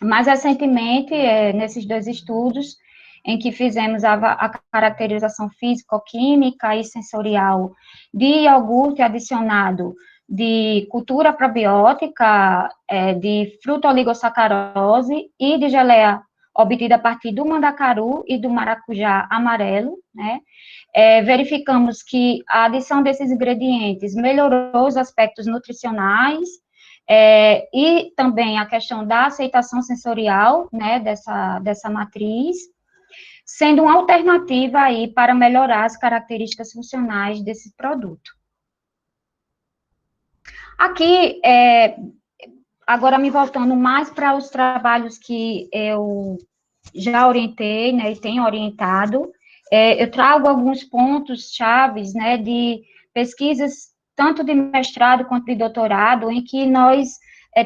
Speaker 2: Mais recentemente, nesses dois estudos, em que fizemos a caracterização físico-química e sensorial de iogurte adicionado de cultura probiótica, de fruto-oligosacarose e de geleia obtida a partir do mandacaru e do maracujá amarelo, né? Verificamos que a adição desses ingredientes melhorou os aspectos nutricionais, e também a questão da aceitação sensorial, né, dessa matriz, sendo uma alternativa aí para melhorar as características funcionais desse produto. Aqui, agora me voltando mais para os trabalhos que eu já orientei, né, e tenho orientado, eu trago alguns pontos chaves, né, de pesquisas, tanto de mestrado quanto de doutorado, em que nós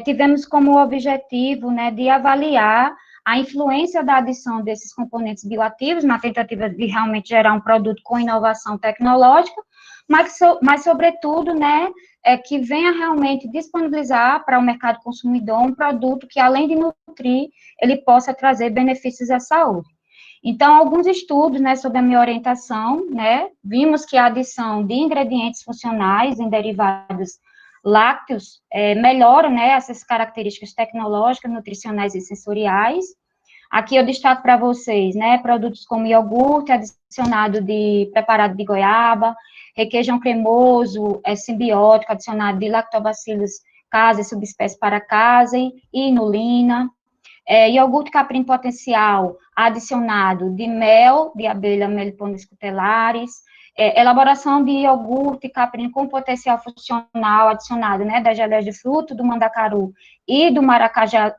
Speaker 2: tivemos como objetivo, né, de avaliar a influência da adição desses componentes bioativos na tentativa de realmente gerar um produto com inovação tecnológica, mas sobretudo, né, que venha realmente disponibilizar para o mercado consumidor um produto que, além de nutrir, ele possa trazer benefícios à saúde. Então, alguns estudos, né, sobre a minha orientação, né, vimos que a adição de ingredientes funcionais em derivados lácteos melhora, né, essas características tecnológicas, nutricionais e sensoriais. Aqui eu destaco para vocês, né, produtos como iogurte adicionado de preparado de goiaba, requeijão cremoso, simbiótico adicionado de lactobacillus casei, subespécie paracasei, e inulina, iogurte caprino potencial adicionado de mel de abelha Melipones cutellaris, elaboração de iogurte caprino com potencial funcional adicionado, né, das geleias de fruto, do mandacaru e do maracujá,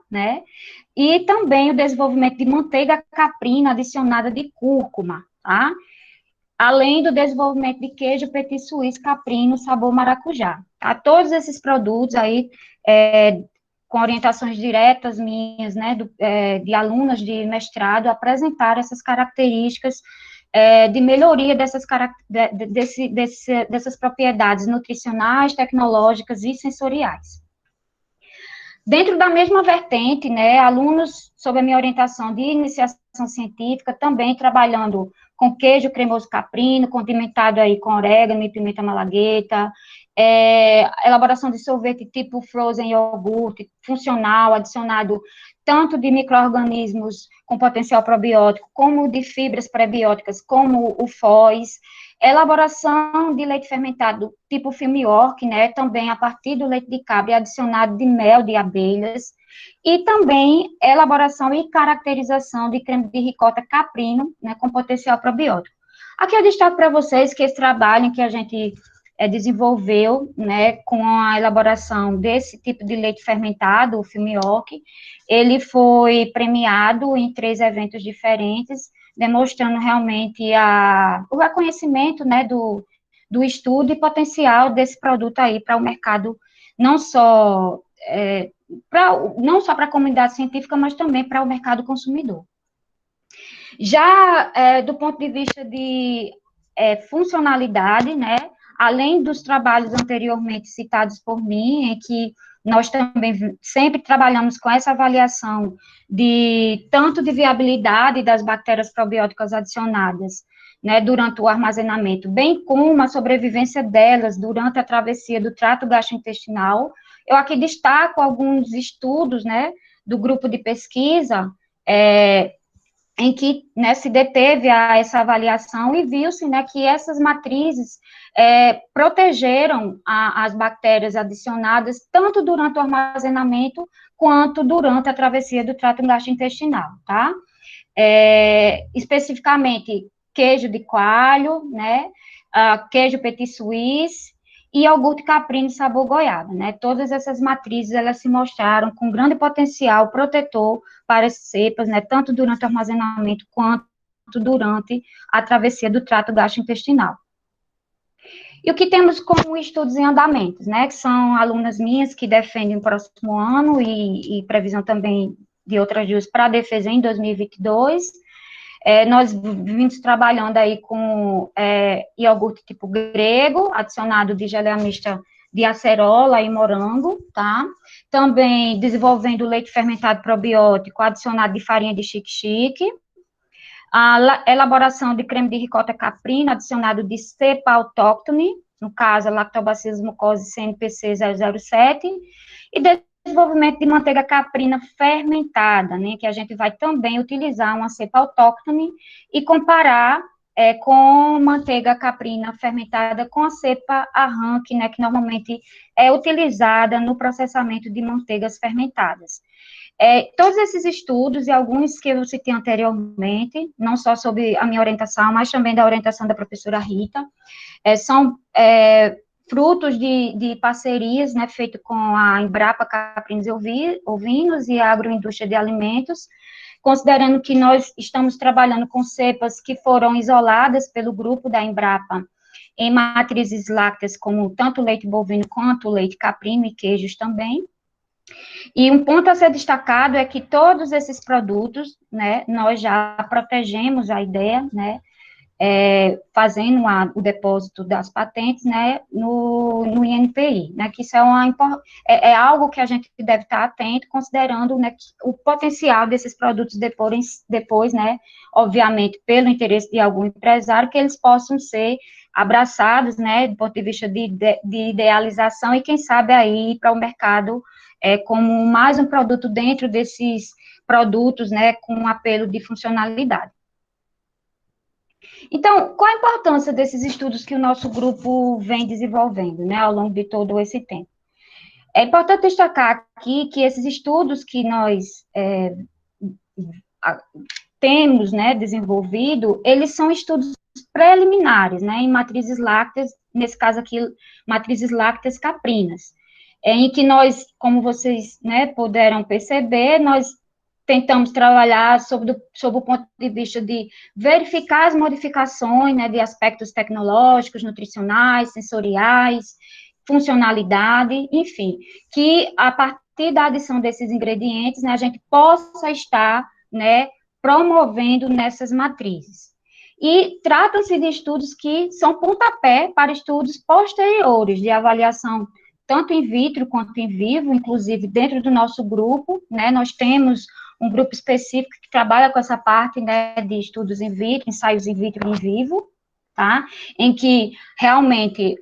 Speaker 2: né, e também o desenvolvimento de manteiga caprina adicionada de cúrcuma, tá? Além do desenvolvimento de queijo petit suisse caprino sabor maracujá. Tá? Todos esses produtos aí, com orientações diretas minhas, né, de alunas de mestrado, apresentaram essas características de melhoria dessas propriedades nutricionais, tecnológicas e sensoriais. Dentro da mesma vertente, né, alunos, sob a minha orientação de iniciação científica, também trabalhando com queijo cremoso caprino, condimentado aí com orégano e pimenta malagueta, elaboração de sorvete tipo frozen iogurte, funcional, adicionado tanto de micro-organismos com potencial probiótico, como de fibras prebióticas, como o FOS, elaboração de leite fermentado tipo Film York, né, também a partir do leite de cabra adicionado de mel de abelhas, e também elaboração e caracterização de creme de ricota caprino, né, com potencial probiótico. Aqui eu destaco para vocês que esse trabalho que a gente desenvolveu, né, com a elaboração desse tipo de leite fermentado, o Film York, ele foi premiado em 3 eventos diferentes, demonstrando realmente o reconhecimento, né, do estudo e potencial desse produto aí para o mercado, não só para a comunidade científica, mas também para o mercado consumidor. Já do ponto de vista de funcionalidade, né, além dos trabalhos anteriormente citados por mim, em que nós também sempre trabalhamos com essa avaliação tanto de viabilidade das bactérias probióticas adicionadas, né, durante o armazenamento, bem como a sobrevivência delas durante a travessia do trato gastrointestinal. Eu aqui destaco alguns estudos, né, do grupo de pesquisa, em que, né, se deteve a essa avaliação e viu-se, né, que essas matrizes protegeram as bactérias adicionadas tanto durante o armazenamento quanto durante a travessia do trato gastrointestinal, tá? Especificamente, queijo de coalho, né, queijo petit suisse e iogurte caprino sabor goiaba, né? Todas essas matrizes, elas se mostraram com grande potencial protetor para as cepas, né, tanto durante o armazenamento quanto durante a travessia do trato gastrointestinal. E o que temos como estudos em andamentos, né, que são alunas minhas que defendem o próximo ano e previsão também de outras duas para a defesa em 2022, nós vimos trabalhando aí com iogurte tipo grego, adicionado de geleia mista de acerola e morango, tá? Também desenvolvendo leite fermentado probiótico, adicionado de farinha de xique-xique. A elaboração de creme de ricota caprino, adicionado de cepa autóctone, no caso, a Lactobacillus mucosae CNPC 007, e desenvolvimento de manteiga caprina fermentada, né, que a gente vai também utilizar uma cepa autóctone e comparar com manteiga caprina fermentada com a cepa arranque, né, que normalmente é utilizada no processamento de manteigas fermentadas. Todos esses estudos e alguns que eu citei anteriormente, não só sobre a minha orientação, mas também da orientação da professora Rita, são frutos de parcerias, né, feito com a Embrapa Caprinos e Ovinos e a Agroindústria de Alimentos, considerando que nós estamos trabalhando com cepas que foram isoladas pelo grupo da Embrapa em matrizes lácteas, como tanto leite bovino quanto leite caprino e queijos também. E um ponto a ser destacado é que todos esses produtos, né, nós já protegemos a ideia, né, fazendo o depósito das patentes, né, no INPI, né, que isso é algo que a gente deve estar atento, considerando, né, o potencial desses produtos depois, né, obviamente, pelo interesse de algum empresário, que eles possam ser abraçados, né, do ponto de vista de idealização, e quem sabe aí para o mercado como mais um produto dentro desses produtos, né, com um apelo de funcionalidade. Então, qual a importância desses estudos que o nosso grupo vem desenvolvendo, né, ao longo de todo esse tempo? É importante destacar aqui que esses estudos que nós temos, né, desenvolvido, eles são estudos preliminares, né, em matrizes lácteas, nesse caso aqui, matrizes lácteas caprinas, em que nós, como vocês, né, puderam perceber, nós tentamos trabalhar sob o ponto de vista de verificar as modificações, né, de aspectos tecnológicos, nutricionais, sensoriais, funcionalidade, enfim, que a partir da adição desses ingredientes, né, a gente possa estar, né, promovendo nessas matrizes. E tratam-se de estudos que são pontapé para estudos posteriores de avaliação, tanto in vitro quanto in vivo, inclusive dentro do nosso grupo, né, nós temos um grupo específico que trabalha com essa parte, né, de estudos in vitro, ensaios in vitro e in vivo, tá, em que realmente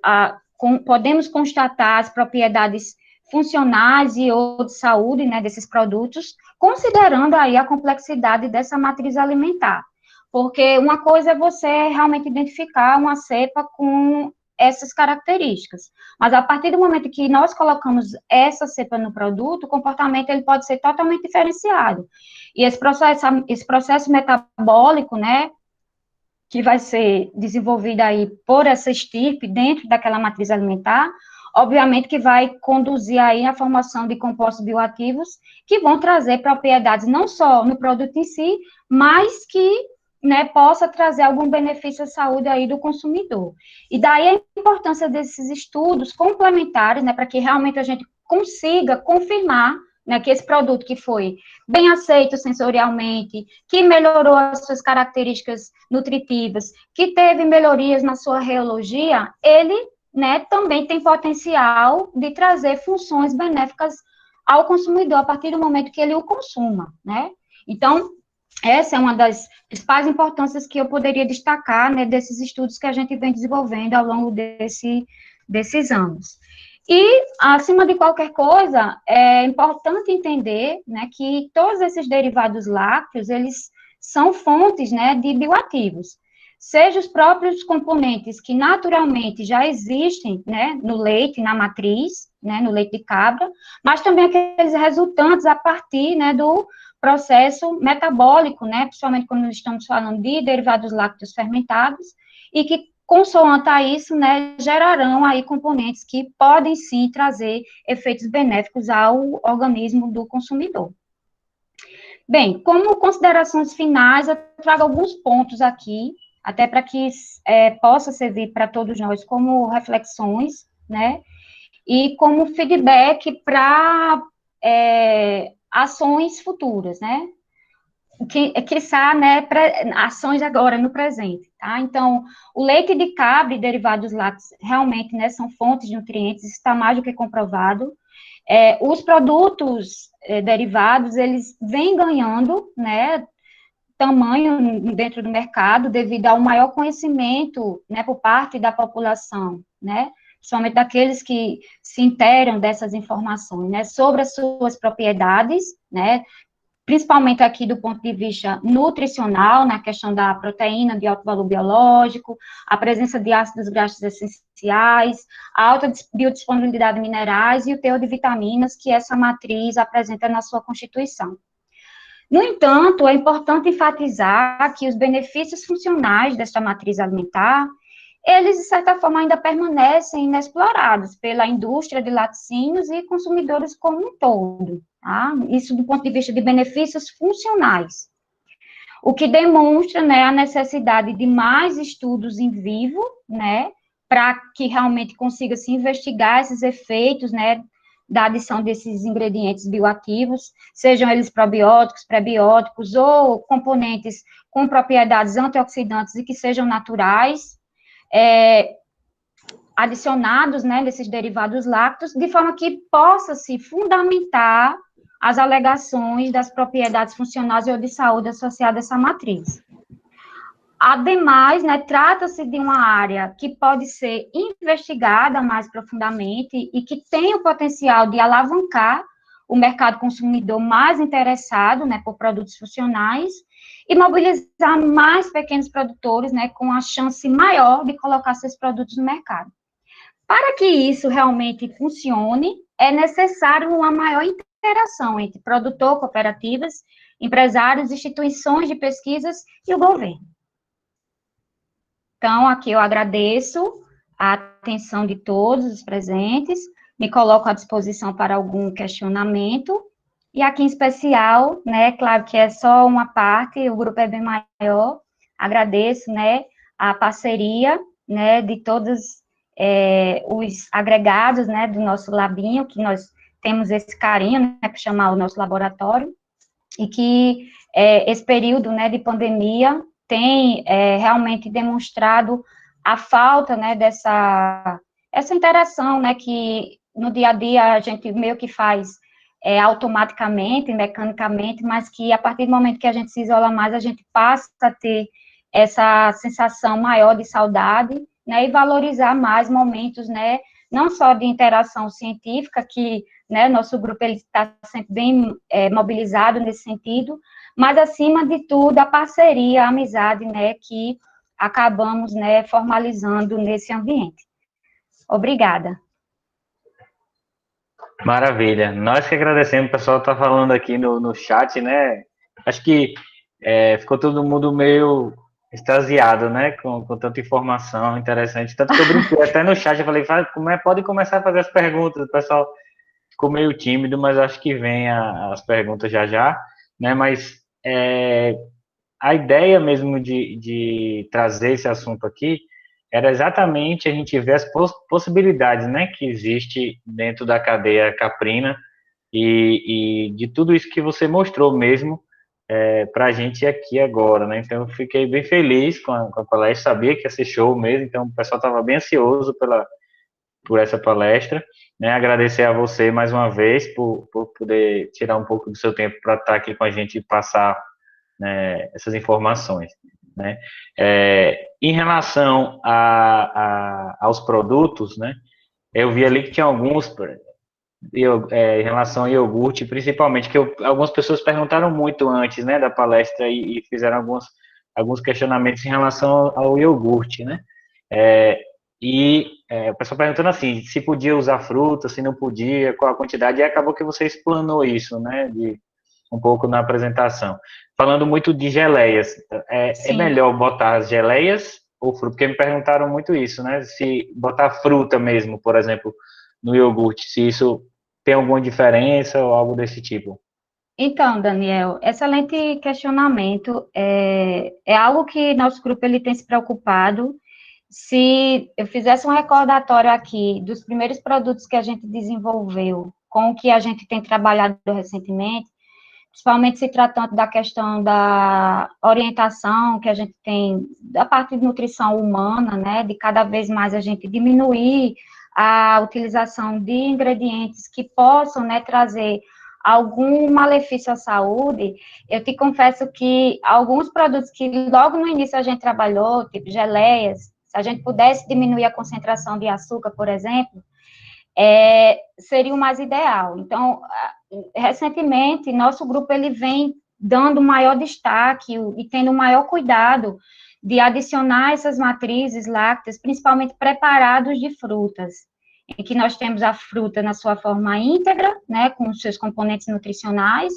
Speaker 2: podemos constatar as propriedades funcionais e ou de saúde, né, desses produtos, considerando aí a complexidade dessa matriz alimentar. Porque uma coisa é você realmente identificar uma cepa com essas características, mas a partir do momento que nós colocamos essa cepa no produto, o comportamento ele pode ser totalmente diferenciado. E esse processo metabólico, né, que vai ser desenvolvida aí por essa estirpe dentro daquela matriz alimentar, obviamente que vai conduzir aí a formação de compostos bioativos que vão trazer propriedades não só no produto em si, mas que, né, possa trazer algum benefício à saúde aí do consumidor. E daí a importância desses estudos complementares, né, para que realmente a gente consiga confirmar, né, que esse produto que foi bem aceito sensorialmente, que melhorou as suas características nutritivas, que teve melhorias na sua reologia, ele, né, também tem potencial de trazer funções benéficas ao consumidor a partir do momento que ele o consuma, né? Então, essa é uma das principais importâncias que eu poderia destacar, né, desses estudos que a gente vem desenvolvendo ao longo desses anos. E, acima de qualquer coisa, é importante entender, né, que todos esses derivados lácteos, eles são fontes, né, de bioativos, seja os próprios componentes que naturalmente já existem, né, no leite, na matriz, né, no leite de cabra, mas também aqueles resultantes a partir, né, do processo metabólico, né, principalmente quando estamos falando de derivados lácteos fermentados, e que, consoante a isso, né, gerarão aí componentes que podem, sim, trazer efeitos benéficos ao organismo do consumidor. Bem, como considerações finais, eu trago alguns pontos aqui, até para que possa servir para todos nós como reflexões, né, e como feedback para ações futuras, né, quiçá, né, ações agora, no presente, tá? Então, o leite de cabra e derivados lácteos realmente, né, são fontes de nutrientes, isso está mais do que comprovado. Os produtos derivados, eles vêm ganhando, né, tamanho dentro do mercado devido ao maior conhecimento, né, por parte da população, né, principalmente daqueles que se inteiram dessas informações, né, sobre as suas propriedades, né, principalmente aqui do ponto de vista nutricional, na questão da proteína de alto valor biológico, a presença de ácidos graxos essenciais, a alta biodisponibilidade de minerais e o teor de vitaminas que essa matriz apresenta na sua constituição. No entanto, é importante enfatizar que os benefícios funcionais desta matriz alimentar, eles, de certa forma, ainda permanecem inexplorados pela indústria de laticínios e consumidores como um todo, tá? Isso do ponto de vista de benefícios funcionais, o que demonstra, né, a necessidade de mais estudos em vivo, né, para que realmente consiga se investigar esses efeitos, né, da adição desses ingredientes bioativos, sejam eles probióticos, prebióticos ou componentes com propriedades antioxidantes e que sejam naturais, adicionados, né, nesses derivados lácteos, de forma que possa se fundamentar as alegações das propriedades funcionais ou de saúde associadas a essa matriz. Ademais, né, trata-se de uma área que pode ser investigada mais profundamente e que tem o potencial de alavancar o mercado consumidor mais interessado, né, por produtos funcionais e mobilizar mais pequenos produtores, né, com a chance maior de colocar seus produtos no mercado. Para que isso realmente funcione, é necessário uma maior interação entre produtor, cooperativas empresários, instituições de pesquisas e o governo. Então, aqui eu agradeço a atenção de todos os presentes, me coloco à disposição para algum questionamento, e aqui em especial, né, claro que é só uma parte, o grupo é bem maior, agradeço, né, a parceria, né, de todos os agregados, né, do nosso labinho, que nós temos esse carinho, né, para chamar o nosso laboratório, e que esse período, né, de pandemia tem realmente demonstrado a falta, né, essa interação, né, que no dia a dia a gente meio que faz automaticamente, mecanicamente, mas que a partir do momento que a gente se isola mais, a gente passa a ter essa sensação maior de saudade, né, e valorizar mais momentos, né, não só de interação científica, que, né, nosso grupo ele está sempre bem mobilizado nesse sentido, mas, acima de tudo, a parceria, a amizade, né, que acabamos, né, formalizando nesse ambiente. Obrigada.
Speaker 1: Maravilha. Nós que agradecemos, o pessoal está falando aqui no chat, né? Acho que ficou todo mundo meio extasiado, né? Com tanta informação interessante. Tanto que eu brinquei até no chat, eu falei, pode começar a fazer as perguntas. O pessoal ficou meio tímido, mas acho que vem as perguntas já já, né? Mas a ideia mesmo de trazer esse assunto aqui era exatamente a gente ver as possibilidades, né, que existe dentro da cadeia caprina e de tudo isso que você mostrou mesmo para a gente aqui agora, né? Então eu fiquei bem feliz com a palestra, sabia que ia ser show mesmo, então o pessoal estava bem ansioso por essa palestra, né? Agradecer a você mais uma vez por poder tirar um pouco do seu tempo para estar aqui com a gente e passar, né, essas informações, né? Em relação aos produtos, né? Eu vi ali que tinha alguns em relação ao iogurte, principalmente, que algumas pessoas perguntaram muito antes, né, da palestra e fizeram alguns questionamentos em relação ao iogurte, né? O pessoal perguntando assim, se podia usar fruta, se não podia, qual a quantidade, e acabou que você explanou isso, né, um pouco na apresentação. Falando muito de geleias, é melhor botar as geleias ou fruta? Porque me perguntaram muito isso, né? Se botar fruta mesmo, por exemplo, no iogurte, se isso tem alguma diferença ou algo desse tipo.
Speaker 2: Então, Daniel, excelente questionamento. É algo que nosso grupo ele tem se preocupado. Se eu fizesse um recordatório aqui dos primeiros produtos que a gente desenvolveu, com o que a gente tem trabalhado recentemente, principalmente se tratando da questão da orientação que a gente tem da parte de nutrição humana, né, de cada vez mais a gente diminuir a utilização de ingredientes que possam, né, trazer algum malefício à saúde. Eu te confesso que alguns produtos que logo no início a gente trabalhou, tipo geleias, se a gente pudesse diminuir a concentração de açúcar, por exemplo, seria o mais ideal. Então, recentemente, nosso grupo ele vem dando maior destaque e tendo maior cuidado de adicionar essas matrizes lácteas, principalmente preparados de frutas, em que nós temos a fruta na sua forma íntegra, né, com os seus componentes nutricionais.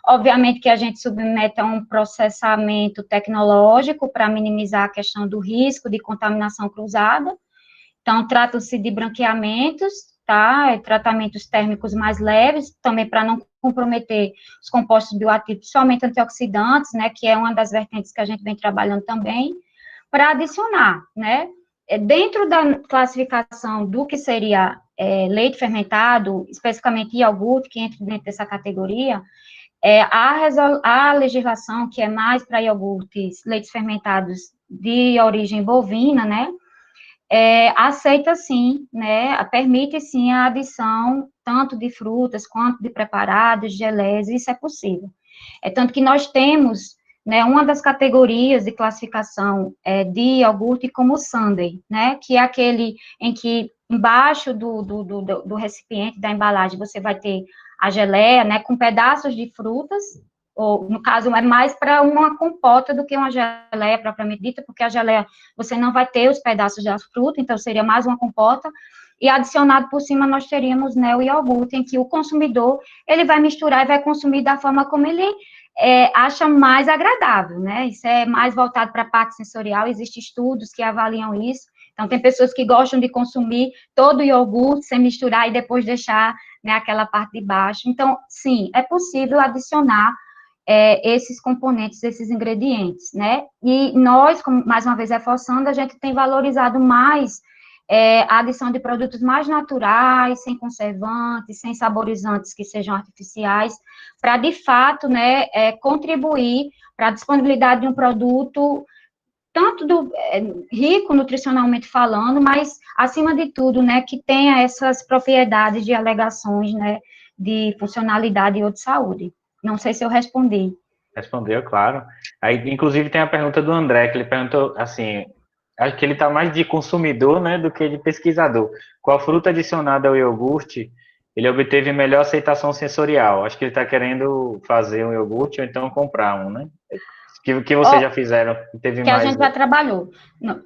Speaker 2: Obviamente que a gente submete a um processamento tecnológico para minimizar a questão do risco de contaminação cruzada. Então, tratam-se de branqueamentos, tá? Tratamentos térmicos mais leves, também para não comprometer os compostos bioativos, somente antioxidantes, né, que é uma das vertentes que a gente vem trabalhando também, para adicionar, né? Dentro da classificação do que seria leite fermentado, especificamente iogurte, que entra dentro dessa categoria, a legislação que é mais para iogurtes, leites fermentados de origem bovina, né, aceita sim, né, permite sim a adição tanto de frutas quanto de preparados, geleias, isso é possível. Tanto que nós temos, né, uma das categorias de classificação de iogurte como sundae, né, que é aquele em que embaixo do recipiente, da embalagem, você vai ter a geleia, né, com pedaços de frutas, ou, no caso, é mais para uma compota do que uma geleia propriamente dita, porque a geleia, você não vai ter os pedaços da fruta, então seria mais uma compota, e adicionado por cima nós teríamos, né, o iogurte, em que o consumidor, ele vai misturar e vai consumir da forma como ele acha mais agradável, né? Isso é mais voltado para a parte sensorial, existem estudos que avaliam isso. Então, tem pessoas que gostam de consumir todo o iogurte sem misturar e depois deixar, né, aquela parte de baixo. Então, sim, é possível adicionar esses componentes, esses ingredientes, né? E nós, mais uma vez reforçando, a gente tem valorizado mais a adição de produtos mais naturais, sem conservantes, sem saborizantes que sejam artificiais, para, de fato, né, contribuir para a disponibilidade de um produto tanto rico nutricionalmente falando, mas, acima de tudo, né, que tenha essas propriedades de alegações, né, de funcionalidade ou de saúde. Não sei se eu respondi.
Speaker 1: Respondeu, claro. Aí, inclusive, tem a pergunta do André, que ele perguntou, assim, acho que ele está mais de consumidor, né, do que de pesquisador. Qual fruta adicionada ao iogurte ele obteve melhor aceitação sensorial? Acho que ele está querendo fazer um iogurte ou então comprar um, né? Que vocês já fizeram, que teve
Speaker 2: Que a
Speaker 1: mais...
Speaker 2: gente já trabalhou. Não,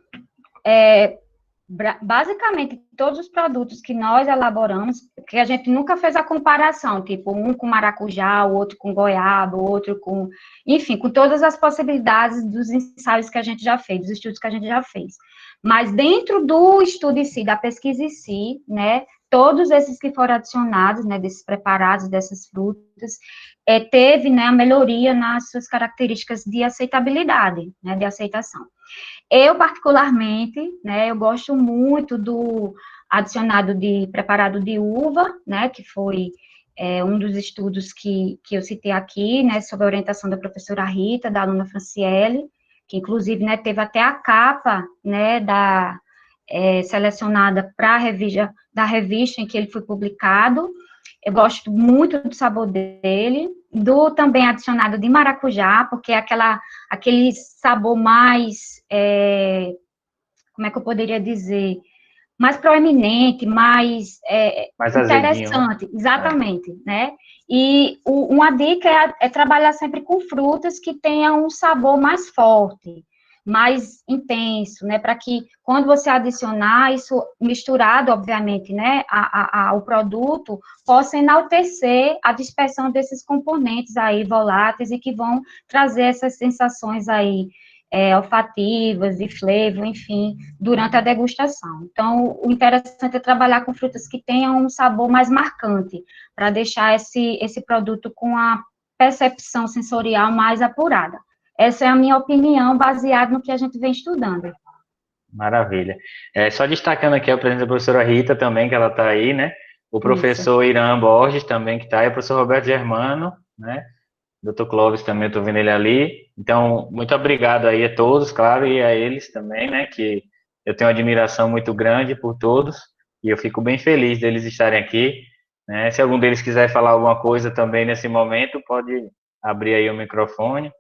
Speaker 2: basicamente, todos os produtos que nós elaboramos, que a gente nunca fez a comparação, tipo, um com maracujá, o outro com goiaba, o outro com... Enfim, com todas as possibilidades dos ensaios que a gente já fez, dos estudos que a gente já fez. Mas dentro do estudo em si, da pesquisa em si, né, todos esses que foram adicionados, né, desses preparados, dessas frutas, teve, né, a melhoria nas suas características de aceitabilidade, né, de aceitação. Eu, particularmente, né, eu gosto muito do adicionado de preparado de uva, né, que foi um dos estudos que eu citei aqui, né, sob a orientação da professora Rita, da aluna Franciele, que, inclusive, né, teve até a capa, né, selecionada para a revista, da revista em que ele foi publicado. Eu gosto muito do sabor dele, do também adicionado de maracujá, porque é aquele sabor mais, como é que eu poderia dizer, mais proeminente, mais
Speaker 1: mais azedinho, né?
Speaker 2: interessante, exatamente, né? E uma dica é trabalhar sempre com frutas que tenham um sabor mais forte, mais intenso, né? Para que quando você adicionar isso misturado, obviamente, né, ao produto, possa enaltecer a dispersão desses componentes aí voláteis e que vão trazer essas sensações aí olfativas e flavor, enfim, durante a degustação. Então, o interessante é trabalhar com frutas que tenham um sabor mais marcante, para deixar esse produto com a percepção sensorial mais apurada. Essa é a minha opinião, baseada no que a gente vem estudando.
Speaker 1: Maravilha. Só destacando aqui a presença da professora Rita também, que ela está aí, né? O
Speaker 2: Isso.
Speaker 1: professor Irã Borges também, que está aí, o professor Roberto Germano, né? Dr. Clóvis também, estou vendo ele ali. Então, muito obrigado aí a todos, claro, e a eles também, né? Que eu tenho uma admiração muito grande por todos, e eu fico bem feliz deles estarem aqui, né? Se algum deles quiser falar alguma coisa também nesse momento, pode abrir aí o microfone.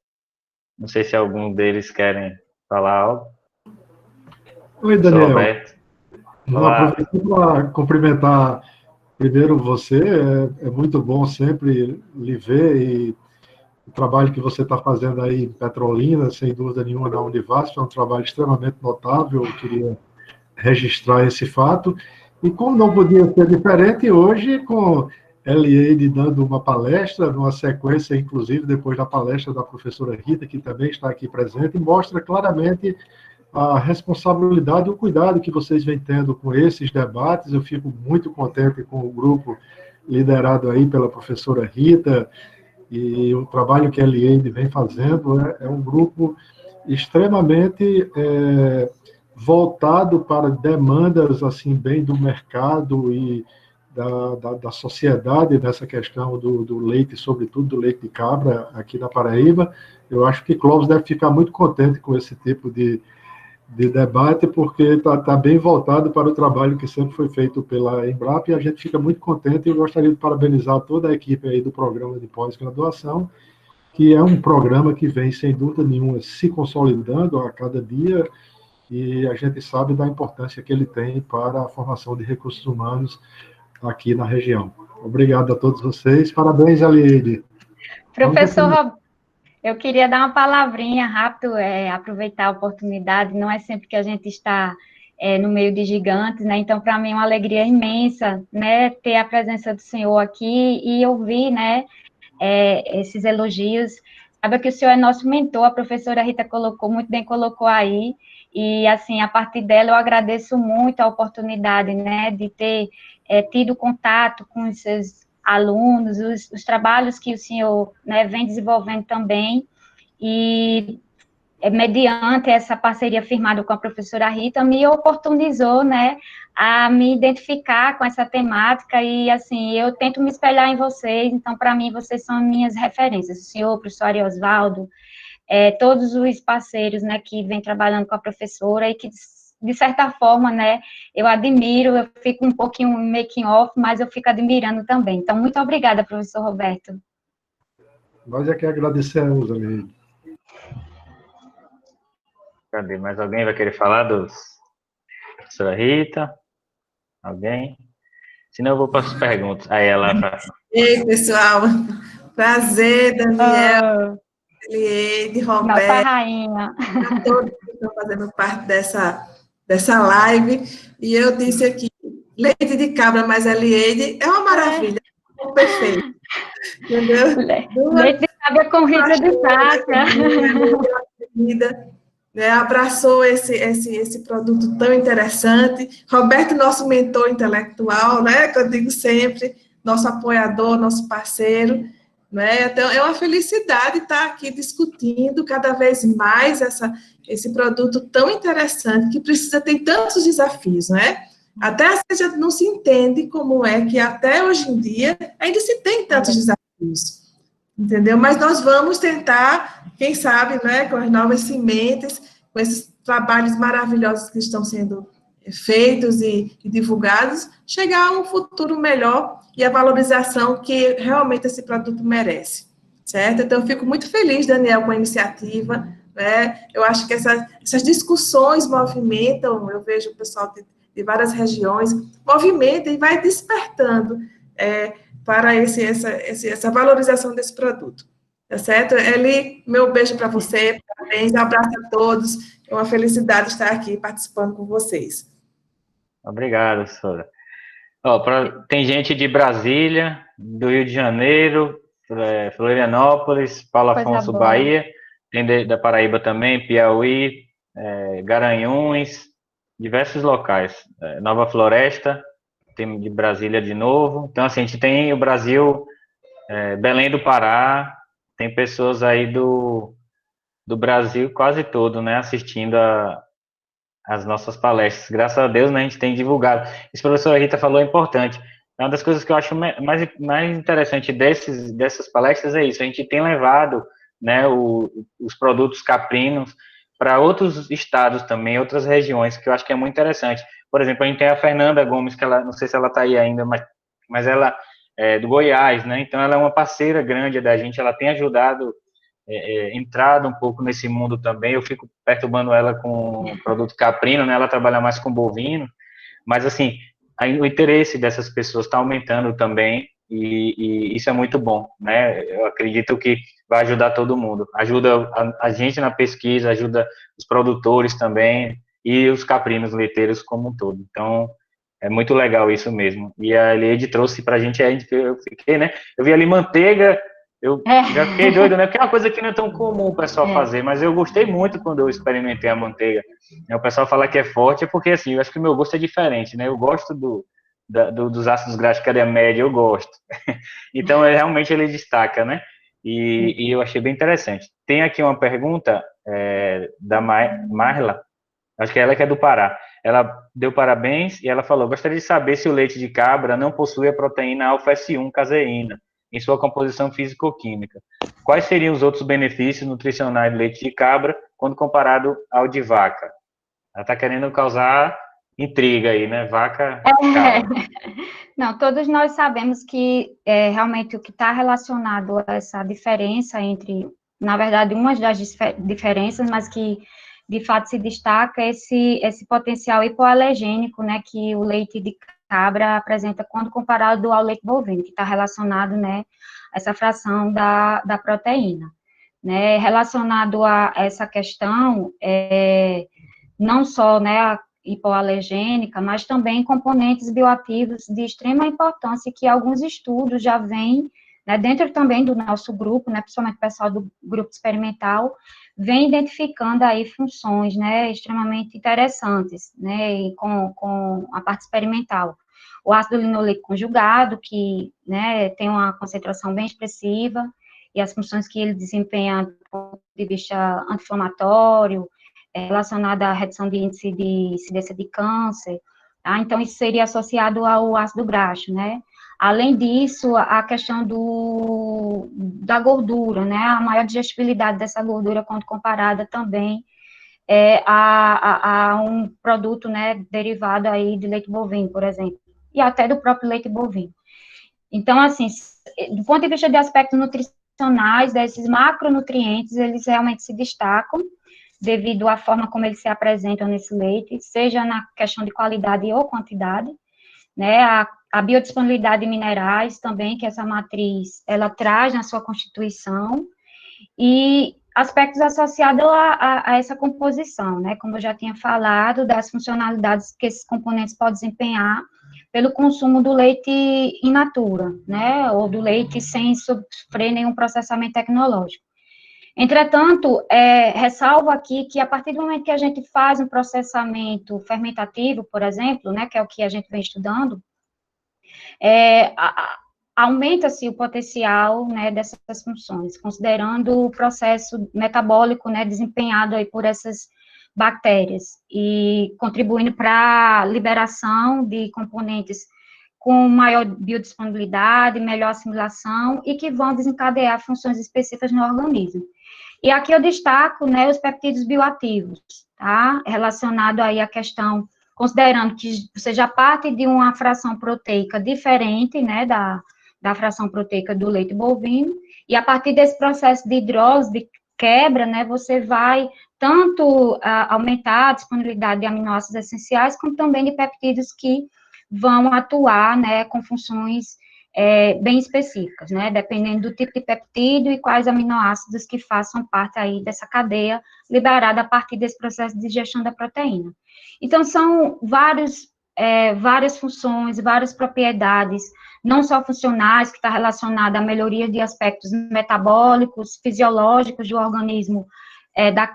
Speaker 1: Não sei se algum deles querem falar algo.
Speaker 3: Oi,
Speaker 1: Professor
Speaker 3: Daniel.
Speaker 1: Roberto.
Speaker 3: Vou
Speaker 1: Olá.
Speaker 3: aproveitar para cumprimentar primeiro você. É muito bom sempre lhe ver e o trabalho que você está fazendo aí em Petrolina, sem dúvida nenhuma, na Univasf, é um trabalho extremamente notável. Eu queria registrar esse fato. E como não podia ser diferente, hoje, com Eliade dando uma palestra, numa sequência, inclusive, depois da palestra da professora Rita, que também está aqui presente, mostra claramente a responsabilidade e o cuidado que vocês vêm tendo com esses debates. Eu fico muito contente com o grupo liderado aí pela professora Rita e o trabalho que a Eliade vem fazendo. É um grupo extremamente voltado para demandas assim bem do mercado e da sociedade nessa questão do leite, sobretudo do leite de cabra aqui na Paraíba. Eu acho que Clóvis deve ficar muito contente com esse tipo de debate, porque está bem voltado para o trabalho que sempre foi feito pela Embrapa, e a gente fica muito contente. Eu gostaria de parabenizar toda a equipe aí do programa de pós-graduação, que é um programa que vem, sem dúvida nenhuma, se consolidando a cada dia, e a gente sabe da importância que ele tem para a formação de recursos humanos aqui na região. Obrigado a todos vocês. Parabéns, Aliede.
Speaker 2: Professor, eu queria dar uma palavrinha rápido, aproveitar a oportunidade. Não é sempre que a gente está no meio de gigantes, né? Então, para mim é uma alegria imensa, né, ter a presença do senhor aqui e ouvir, né, esses elogios. Sabe que o senhor é nosso mentor, a professora Rita colocou, muito bem colocou aí, e, assim, a partir dela eu agradeço muito a oportunidade, né, de ter tido contato com os seus alunos, os trabalhos que o senhor, né, vem desenvolvendo também, e mediante essa parceria firmada com a professora Rita, me oportunizou, né, a me identificar com essa temática, e, assim, eu tento me espelhar em vocês, então, para mim, vocês são minhas referências, o senhor, o professor Ariosvaldo, todos os parceiros, né, que vêm trabalhando com a professora, e que, de certa forma, né, eu admiro, eu fico um pouquinho making off, mas eu fico admirando também. Então, muito obrigada, professor Roberto.
Speaker 3: Nós é que agradecemos, Aline.
Speaker 1: Cadê? Mais alguém vai querer falar dos professora Rita? Alguém? Senão eu vou para as perguntas. Aí ela fala.
Speaker 4: Ei, pessoal. Prazer, Daniel, Eliade,
Speaker 2: Nossa
Speaker 4: Roberto,
Speaker 2: rainha.
Speaker 4: a todos que estão fazendo parte dessa live. E eu disse aqui, leite de cabra mais Eliade é uma maravilha, é perfeito. Entendeu?
Speaker 2: Leite de cabra com Rita de vaca.
Speaker 4: Né, abraçou esse produto tão interessante. Roberto, nosso mentor intelectual, né, que eu digo sempre, nosso apoiador, nosso parceiro, né, então é uma felicidade estar aqui discutindo cada vez mais esse produto tão interessante, que precisa ter tantos desafios, né? Até a gente não se entende como é que até hoje em dia ainda se tem tantos desafios. Entendeu? Mas nós vamos tentar, quem sabe, né, com as novas sementes, com esses trabalhos maravilhosos que estão sendo feitos e divulgados, chegar a um futuro melhor e a valorização que realmente esse produto merece, certo? Então, eu fico muito feliz, Daniel, com a iniciativa, né? Eu acho que essas discussões movimentam, eu vejo o pessoal de várias regiões, movimenta e vai despertando para essa valorização desse produto. Tá certo? Eli, meu beijo para você, parabéns, um abraço a todos, é uma felicidade estar aqui participando com vocês.
Speaker 1: Obrigado, professora. Tem gente de Brasília, do Rio de Janeiro, Florianópolis, Paulo Afonso, Bahia, tem da Paraíba também, Piauí, Garanhuns, diversos locais, Nova Floresta, tem de Brasília de novo. Então, assim, a gente tem o Brasil, Belém do Pará, tem pessoas aí do Brasil quase todo, né, assistindo as nossas palestras. Graças a Deus, né, a gente tem divulgado. Isso que a professora Rita falou é importante. Uma das coisas que eu acho mais interessante dessas palestras é isso, a gente tem levado, né, os produtos caprinos para outros estados também, outras regiões, que eu acho que é muito interessante. Por exemplo, a gente tem a Fernanda Gomes, que ela, não sei se ela está aí ainda, mas ela é do Goiás, né, então ela é uma parceira grande da gente, ela tem ajudado, entrado um pouco nesse mundo também. Eu fico perturbando ela com o produto caprino, né, ela trabalha mais com bovino, mas assim, o interesse dessas pessoas está aumentando também, e isso é muito bom, né? Eu acredito que vai ajudar todo mundo, ajuda a gente na pesquisa, ajuda os produtores também, e os caprinos leiteiros como um todo. Então, é muito legal isso mesmo. E a Eliade trouxe para a gente, eu fiquei, né? Eu vi ali manteiga, eu já fiquei doido, né? Porque é uma coisa que não é tão comum o pessoal fazer, mas eu gostei muito quando eu experimentei a manteiga. O pessoal fala que é forte, é porque, assim, eu acho que o meu gosto é diferente, né? Eu gosto dos ácidos graxos de cadeia média, eu gosto. Então, realmente ele destaca, né? E eu achei bem interessante. Tem aqui uma pergunta da Marla, acho que ela que é do Pará. Ela deu parabéns e ela falou: gostaria de saber se o leite de cabra não possui a proteína alfa-S1 caseína em sua composição físico-química. Quais seriam os outros benefícios nutricionais do leite de cabra quando comparado ao de vaca? Ela está querendo causar intriga aí, né? Vaca, cabra.
Speaker 2: Não, todos nós sabemos que realmente o que está relacionado a essa diferença entre, na verdade, uma das diferenças, mas que de fato se destaca esse potencial hipoalergênico, né, que o leite de cabra apresenta quando comparado ao leite bovino, que está relacionado, né, a essa fração da proteína, né, relacionado a essa questão, não só, né, a hipoalergênica, mas também componentes bioativos de extrema importância que alguns estudos já vêm, né, dentro também do nosso grupo, né, principalmente o pessoal do grupo experimental, vem identificando aí funções, né, extremamente interessantes, né, e com a parte experimental. O ácido linoleico conjugado, que, né, tem uma concentração bem expressiva, e as funções que ele desempenha do ponto de vista anti-inflamatório, relacionada à redução de índice de incidência de câncer, tá? Então, isso seria associado ao ácido graxo, né? Além disso, a questão da gordura, né? A maior digestibilidade dessa gordura, quando comparada também a um produto, né, derivado aí de leite bovino, por exemplo, e até do próprio leite bovino. Então, assim, do ponto de vista de aspectos nutricionais, desses macronutrientes, eles realmente se destacam, devido à forma como eles se apresentam nesse leite, seja na questão de qualidade ou quantidade, né, a biodisponibilidade de minerais também, que essa matriz, ela traz na sua constituição, e aspectos associados a essa composição, né, como eu já tinha falado, das funcionalidades que esses componentes podem desempenhar pelo consumo do leite in natura, né, ou do leite sem sofrer nenhum processamento tecnológico. Entretanto, ressalvo aqui que a partir do momento que a gente faz um processamento fermentativo, por exemplo, né, que é o que a gente vem estudando, aumenta-se o potencial, né, dessas funções, considerando o processo metabólico, né, desempenhado aí por essas bactérias, e contribuindo para a liberação de componentes com maior biodisponibilidade, melhor assimilação, e que vão desencadear funções específicas no organismo. E aqui eu destaco, né, os peptídeos bioativos, tá? Relacionado aí à questão, considerando que você já parte de uma fração proteica diferente, né, da fração proteica do leite bovino, e a partir desse processo de hidrólise, de quebra, né, você vai tanto aumentar a disponibilidade de aminoácidos essenciais, como também de peptídeos que vão atuar, né, com funções bem específicas, né, dependendo do tipo de peptídeo e quais aminoácidos que façam parte aí dessa cadeia liberada a partir desse processo de digestão da proteína. Então, são várias funções, várias propriedades, não só funcionais, que está relacionada à melhoria de aspectos metabólicos, fisiológicos do organismo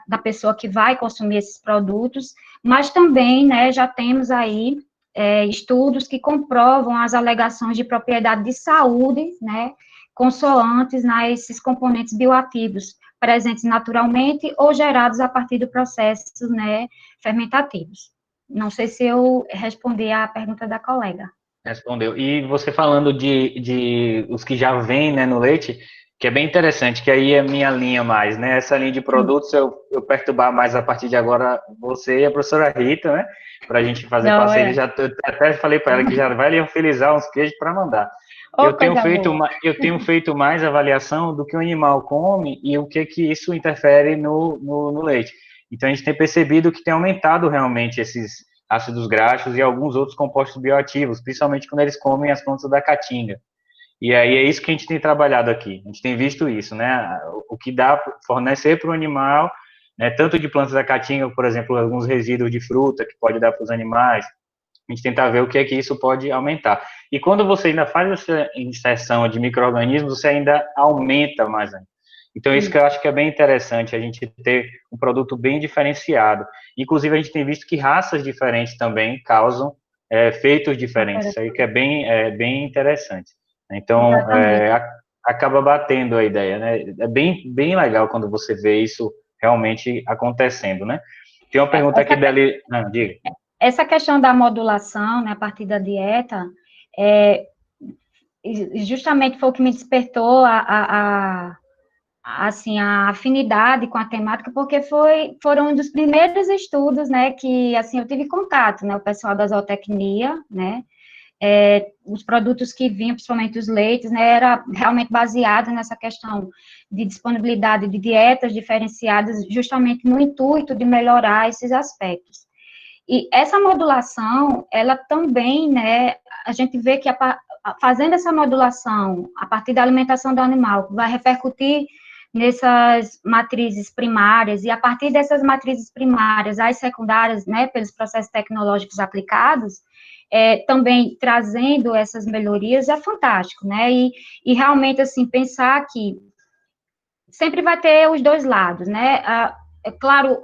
Speaker 2: da pessoa que vai consumir esses produtos, mas também, né, já temos aí estudos que comprovam as alegações de propriedade de saúde, né, consoantes esses componentes bioativos presentes naturalmente ou gerados a partir do processo, né, fermentativos. Não sei se eu respondi à pergunta da colega.
Speaker 1: Respondeu. E você falando de os que já vêm, né, no leite, que é bem interessante, que aí é minha linha mais, né? Essa linha de produtos eu perturbar mais a partir de agora você e a professora Rita, né? Para a gente fazer parceria. Já até falei para ela que já vai liofilizar uns queijos para mandar. Eu tenho feito mais avaliação do que o animal come e o que isso interfere no leite. Então, a gente tem percebido que tem aumentado realmente esses ácidos graxos e alguns outros compostos bioativos, principalmente quando eles comem as plantas da caatinga. E aí é isso que a gente tem trabalhado aqui. A gente tem visto isso, né? O que dá para fornecer para o animal, né, tanto de plantas da caatinga, por exemplo, alguns resíduos de fruta que pode dar para os animais. A gente tenta ver o que é que isso pode aumentar. E quando você ainda faz essa inserção de micro-organismos, você ainda aumenta mais ainda. Então, isso que eu acho que é bem interessante, a gente ter um produto bem diferenciado. Inclusive, a gente tem visto que raças diferentes também causam efeitos diferentes. Isso aí que é bem interessante. Então, acaba batendo a ideia, né? É bem legal quando você vê isso realmente acontecendo, né? Tem uma pergunta aqui dali... diga.
Speaker 2: Essa questão da modulação, né, a partir da dieta, justamente foi o que me despertou assim, a afinidade com a temática, porque foram um dos primeiros estudos, né, que, assim, eu tive contato, né, o pessoal da zootecnia, né, os produtos que vinham, principalmente os leites, né, era realmente baseado nessa questão de disponibilidade de dietas diferenciadas, justamente no intuito de melhorar esses aspectos. E essa modulação, ela também, né, a gente vê que fazendo essa modulação a partir da alimentação do animal, vai repercutir nessas matrizes primárias, e a partir dessas matrizes primárias, as secundárias, né, pelos processos tecnológicos aplicados, também trazendo essas melhorias é fantástico, né? E realmente, assim, pensar que sempre vai ter os dois lados, né? É claro,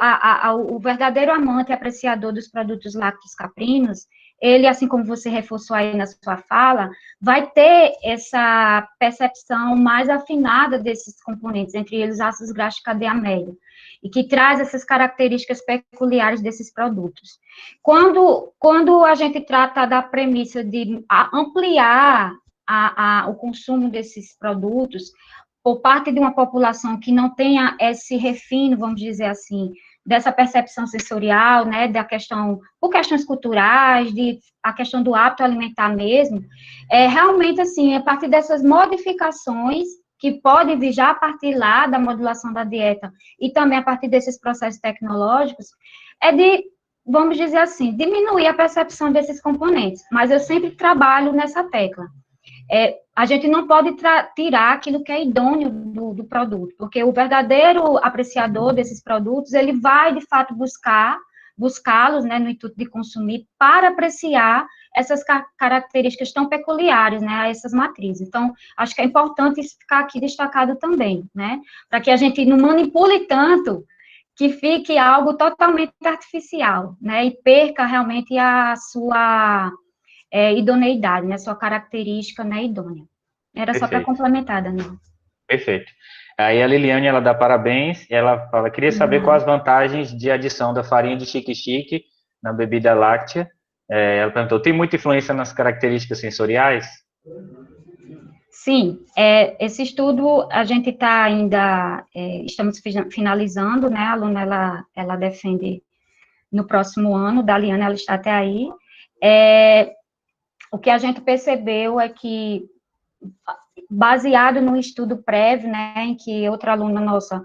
Speaker 2: o verdadeiro amante e apreciador dos produtos lácteos caprinos, ele, assim como você reforçou aí na sua fala, vai ter essa percepção mais afinada desses componentes, entre eles ácidos graxos de cadeia média, e que traz essas características peculiares desses produtos. Quando a gente trata da premissa de ampliar o consumo desses produtos, por parte de uma população que não tenha esse refino, vamos dizer assim, dessa percepção sensorial, né, por questões culturais, a questão do hábito alimentar mesmo, realmente, assim, a partir dessas modificações, que podem vir já a partir lá da modulação da dieta, e também a partir desses processos tecnológicos, vamos dizer assim, diminuir a percepção desses componentes, mas eu sempre trabalho nessa tecla. A gente não pode tirar aquilo que é idôneo do produto, porque o verdadeiro apreciador desses produtos, ele vai, de fato, buscá-los, né, no intuito de consumir, para apreciar essas características tão peculiares, né, a essas matrizes. Então, acho que é importante isso ficar aqui destacado também, né, para que a gente não manipule tanto que fique algo totalmente artificial, né, e perca realmente a sua idoneidade, né, sua característica, né, idônea. Era só para complementar, Daniel.
Speaker 1: Perfeito. Aí a Liliane, ela dá parabéns, ela fala, queria saber quais as vantagens de adição da farinha de chique-chique na bebida láctea. Ela perguntou, tem muita influência nas características sensoriais?
Speaker 2: Sim, esse estudo a gente está ainda, estamos finalizando, né, a aluna, ela defende no próximo ano, da Liana, ela está até aí. O que a gente percebeu é que, baseado no estudo prévio, né, em que outra aluna nossa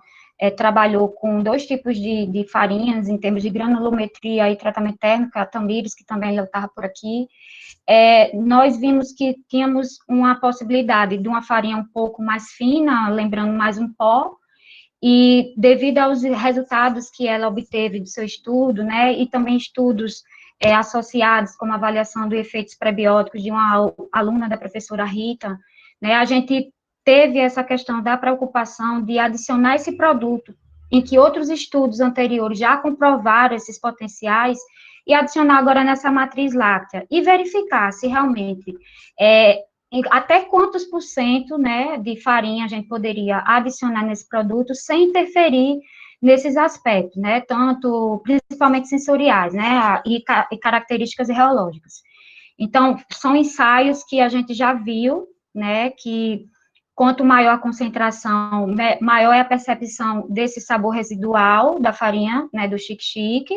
Speaker 2: trabalhou com 2 tipos de farinhas, em termos de granulometria e tratamento térmico, a Tamires, que também estava por aqui, nós vimos que tínhamos uma possibilidade de uma farinha um pouco mais fina, lembrando mais um pó, e devido aos resultados que ela obteve do seu estudo, né, e também estudos associados, como a avaliação dos efeitos prebióticos de uma aluna da professora Rita, né, a gente teve essa questão da preocupação de adicionar esse produto, em que outros estudos anteriores já comprovaram esses potenciais, e adicionar agora nessa matriz láctea, e verificar se realmente, até quantos % né, de farinha a gente poderia adicionar nesse produto, sem interferir nesses aspectos, né, principalmente sensoriais, né, e características reológicas. Então, são ensaios que a gente já viu, né, que quanto maior a concentração, maior é a percepção desse sabor residual da farinha, né, do chique-chique,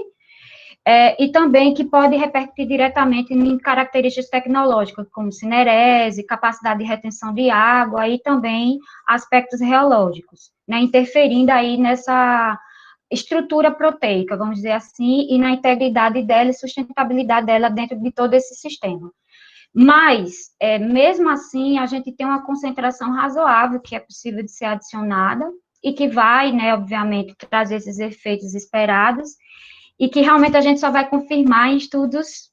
Speaker 2: e também que pode repercutir diretamente em características tecnológicas, como cinerese, capacidade de retenção de água, e também aspectos reológicos, né, interferindo aí nessa estrutura proteica, vamos dizer assim, e na integridade dela e sustentabilidade dela dentro de todo esse sistema. Mas, mesmo assim, a gente tem uma concentração razoável que é possível de ser adicionada, e que vai, né, obviamente, trazer esses efeitos esperados, e que realmente a gente só vai confirmar em estudos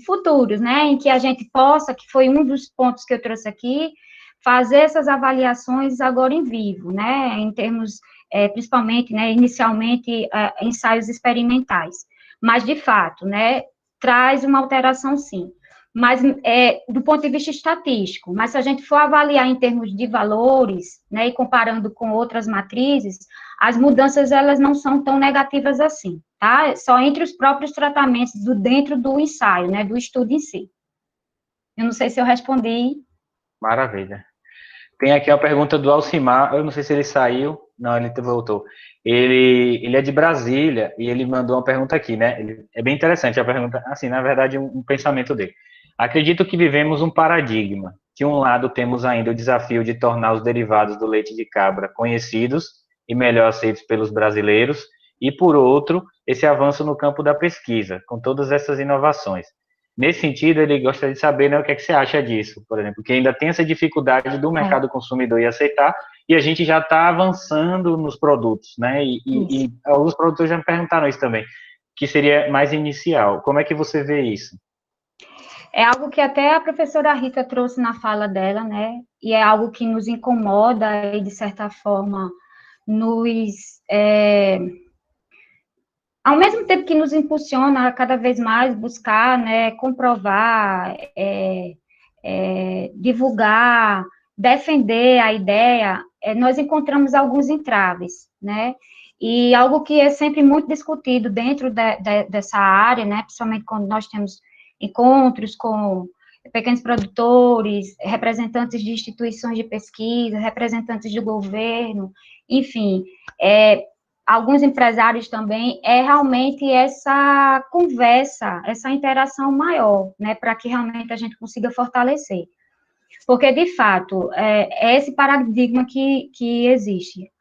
Speaker 2: futuros, né, em que a gente possa, que foi um dos pontos que eu trouxe aqui, fazer essas avaliações agora em vivo, né, em termos, principalmente, né, inicialmente, ensaios experimentais, mas, de fato, né, traz uma alteração, sim, mas do ponto de vista estatístico, mas se a gente for avaliar em termos de valores, né, e comparando com outras matrizes, as mudanças, elas não são tão negativas assim, tá? Só entre os próprios tratamentos dentro do ensaio, né, do estudo em si. Eu não sei se eu respondi.
Speaker 1: Maravilha. Tem aqui a pergunta do Alcimar, eu não sei se ele saiu, não, ele voltou. Ele é de Brasília, e ele mandou uma pergunta aqui, né? É bem interessante a pergunta, assim, na verdade, um pensamento dele. Acredito que vivemos um paradigma. De um lado, temos ainda o desafio de tornar os derivados do leite de cabra conhecidos e melhor aceitos pelos brasileiros, e, por outro, esse avanço no campo da pesquisa, com todas essas inovações. Nesse sentido, ele gostaria de saber, né, o que é que você acha disso, por exemplo, que ainda tem essa dificuldade do mercado consumidor em aceitar, e a gente já está avançando nos produtos, né, e alguns produtores já me perguntaram isso também, que seria mais inicial. Como é que você vê isso?
Speaker 2: É algo que até a professora Rita trouxe na fala dela, né? E é algo que nos incomoda e, de certa forma, ao mesmo tempo que nos impulsiona a cada vez mais buscar, né, comprovar, divulgar, defender a ideia, nós encontramos alguns entraves, né? E algo que é sempre muito discutido dentro dessa área, né, principalmente quando nós temos encontros com pequenos produtores, representantes de instituições de pesquisa, representantes do governo, enfim, alguns empresários também, é realmente essa conversa, essa interação maior, né, para que realmente a gente consiga fortalecer. Porque, de fato, é esse paradigma que existe.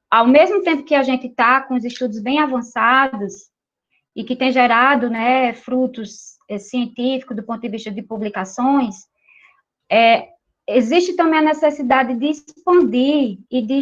Speaker 2: Ao mesmo tempo que a gente está com os estudos bem avançados e que tem gerado, né, frutos científicos do ponto de vista de publicações, existe também a necessidade de expandir e de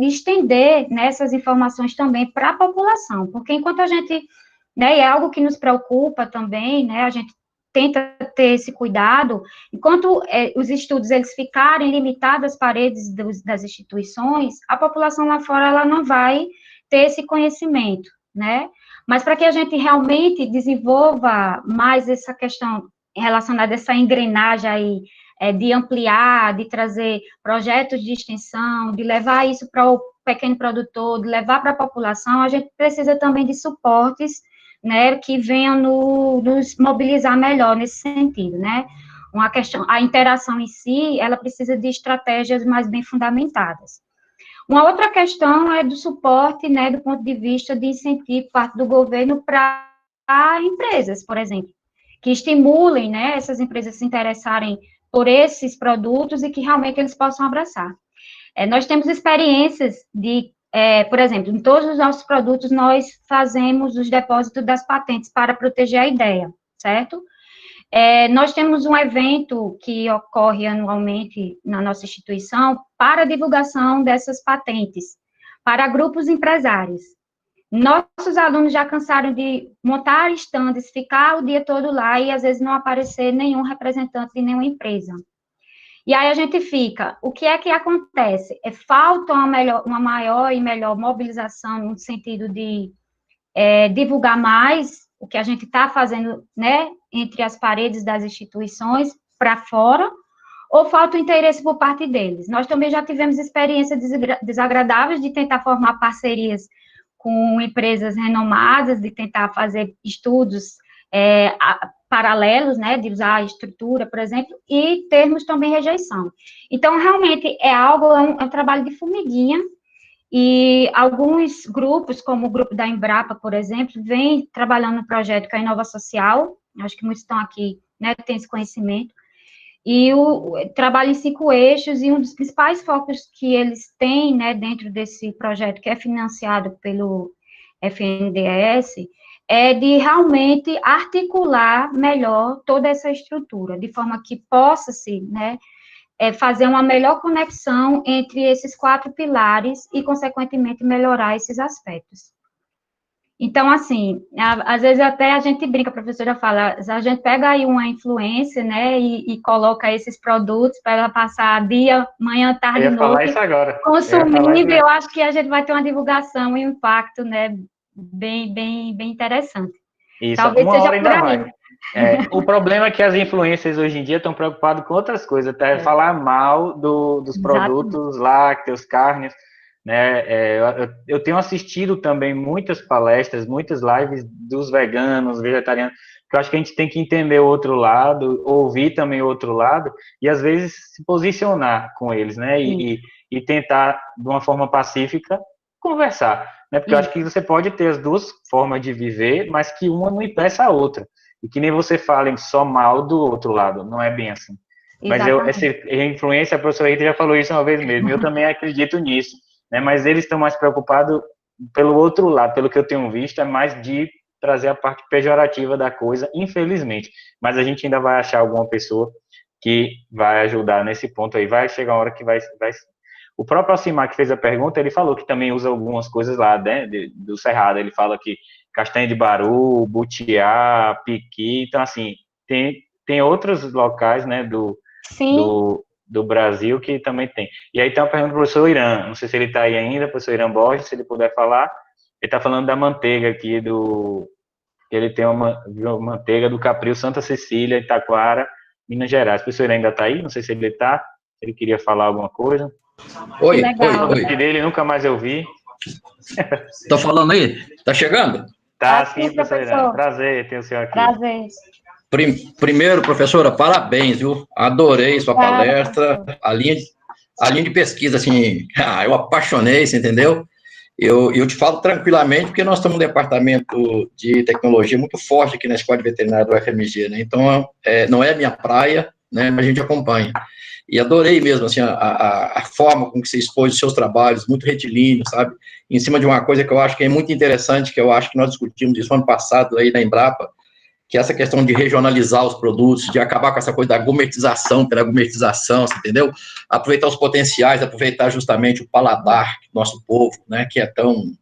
Speaker 2: estender nessas informações também para a população, porque enquanto a gente, né, e é algo que nos preocupa também, né, a gente tenta ter esse cuidado, enquanto os estudos eles ficarem limitados às paredes das instituições, a população lá fora ela não vai ter esse conhecimento, né, mas para que a gente realmente desenvolva mais essa questão relacionada a essa engrenagem aí, de ampliar, de trazer projetos de extensão, de levar isso para o pequeno produtor, de levar para a população, a gente precisa também de suportes, né, que venham nos mobilizar melhor nesse sentido, né? Uma questão, a interação em si, ela precisa de estratégias mais bem fundamentadas. Uma outra questão é do suporte, né, do ponto de vista de incentivo por parte do governo para empresas, por exemplo, que estimulem, né, essas empresas se interessarem por esses produtos e que realmente eles possam abraçar. Nós temos experiências de, por exemplo, em todos os nossos produtos nós fazemos os depósitos das patentes para proteger a ideia, certo? Nós temos um evento que ocorre anualmente na nossa instituição para a divulgação dessas patentes, para grupos empresários. Nossos alunos já cansaram de montar estandes, ficar o dia todo lá e, às vezes, não aparecer nenhum representante de nenhuma empresa. E aí a gente fica, o que é que acontece? Falta uma maior e melhor mobilização no sentido de divulgar mais o que a gente está fazendo, né, entre as paredes das instituições para fora, ou falta o interesse por parte deles. Nós também já tivemos experiências desagradáveis de tentar formar parcerias com empresas renomadas, de tentar fazer estudos paralelos, né, de usar a estrutura, por exemplo, e termos também rejeição. Então, realmente, é um trabalho de formiguinha, e alguns grupos, como o grupo da Embrapa, por exemplo, vem trabalhando no projeto que é a Inova Social, acho que muitos estão aqui, né, têm esse conhecimento, e o trabalho em 5 eixos, e um dos principais focos que eles têm, né, dentro desse projeto, que é financiado pelo FNDES, é de realmente articular melhor toda essa estrutura, de forma que possa-se, né, fazer uma melhor conexão entre esses 4 pilares e, consequentemente, melhorar esses aspectos. Então, assim, às vezes até a gente brinca, a professora fala, a gente pega aí uma influência, né, e coloca esses produtos para ela passar dia, manhã, tarde e noite, consumindo, eu acho que a gente vai ter uma divulgação e um impacto, né, bem interessante.
Speaker 1: Isso,
Speaker 2: talvez
Speaker 1: uma
Speaker 2: seja
Speaker 1: hora ainda
Speaker 2: por aí.
Speaker 1: vai. O problema é que as influências hoje em dia estão preocupadas com outras coisas, até falar mal dos produtos lácteos, carnes, né? Eu tenho assistido também muitas palestras, muitas lives dos veganos, vegetarianos, que eu acho que a gente tem que entender o outro lado, ouvir também o outro lado, e às vezes se posicionar com eles, né? E tentar, de uma forma pacífica, conversar, né? Porque eu acho que você pode ter as duas formas de viver, mas que uma não impeça a outra. E que nem você fale só mal do outro lado, não é bem assim. Exatamente. Mas essa influência, a professora Rita já falou isso uma vez mesmo, eu também acredito nisso, né? Mas eles estão mais preocupados pelo outro lado, pelo que eu tenho visto, é mais de trazer a parte pejorativa da coisa, infelizmente. Mas a gente ainda vai achar alguma pessoa que vai ajudar nesse ponto aí. Vai chegar uma hora que vai... O próprio Alcimar, que fez a pergunta, ele falou que também usa algumas coisas lá, né, do Cerrado. Ele fala que castanha de baru, butiá, piqui. Então, assim, tem outros locais, né, do Brasil que também tem. E aí tem uma pergunta do professor Irã, não sei se ele está aí ainda, professor Irã Borges, se ele puder falar. Ele está falando da manteiga aqui, ele tem uma manteiga do Capril Santa Cecília, Itaquara, Minas Gerais. O professor Irã ainda está aí? Não sei se ele está, se ele queria falar alguma coisa.
Speaker 5: Oi.
Speaker 1: Dele nunca mais eu vi.
Speaker 5: Tá falando aí? Tá chegando?
Speaker 1: Tá, sim, professor Irã. Prazer ter o senhor aqui.
Speaker 2: Prazer.
Speaker 5: Primeiro, professora, parabéns, viu? Adorei sua palestra, a linha de pesquisa, assim, eu apaixonei, você entendeu? Eu te falo tranquilamente, porque nós estamos num departamento de tecnologia muito forte aqui na Escola de Veterinária do UFMG, né? Então, não é a minha praia, né? Mas a gente acompanha. E adorei mesmo, assim, a forma com que você expôs os seus trabalhos, muito retilíneo, sabe? Em cima de uma coisa que eu acho que é muito interessante, que eu acho que nós discutimos isso ano passado aí na Embrapa, que é essa questão de regionalizar os produtos, de acabar com essa coisa da gourmetização pela gourmetização, você entendeu? Aproveitar os potenciais, aproveitar justamente o paladar do nosso povo, né, que é tão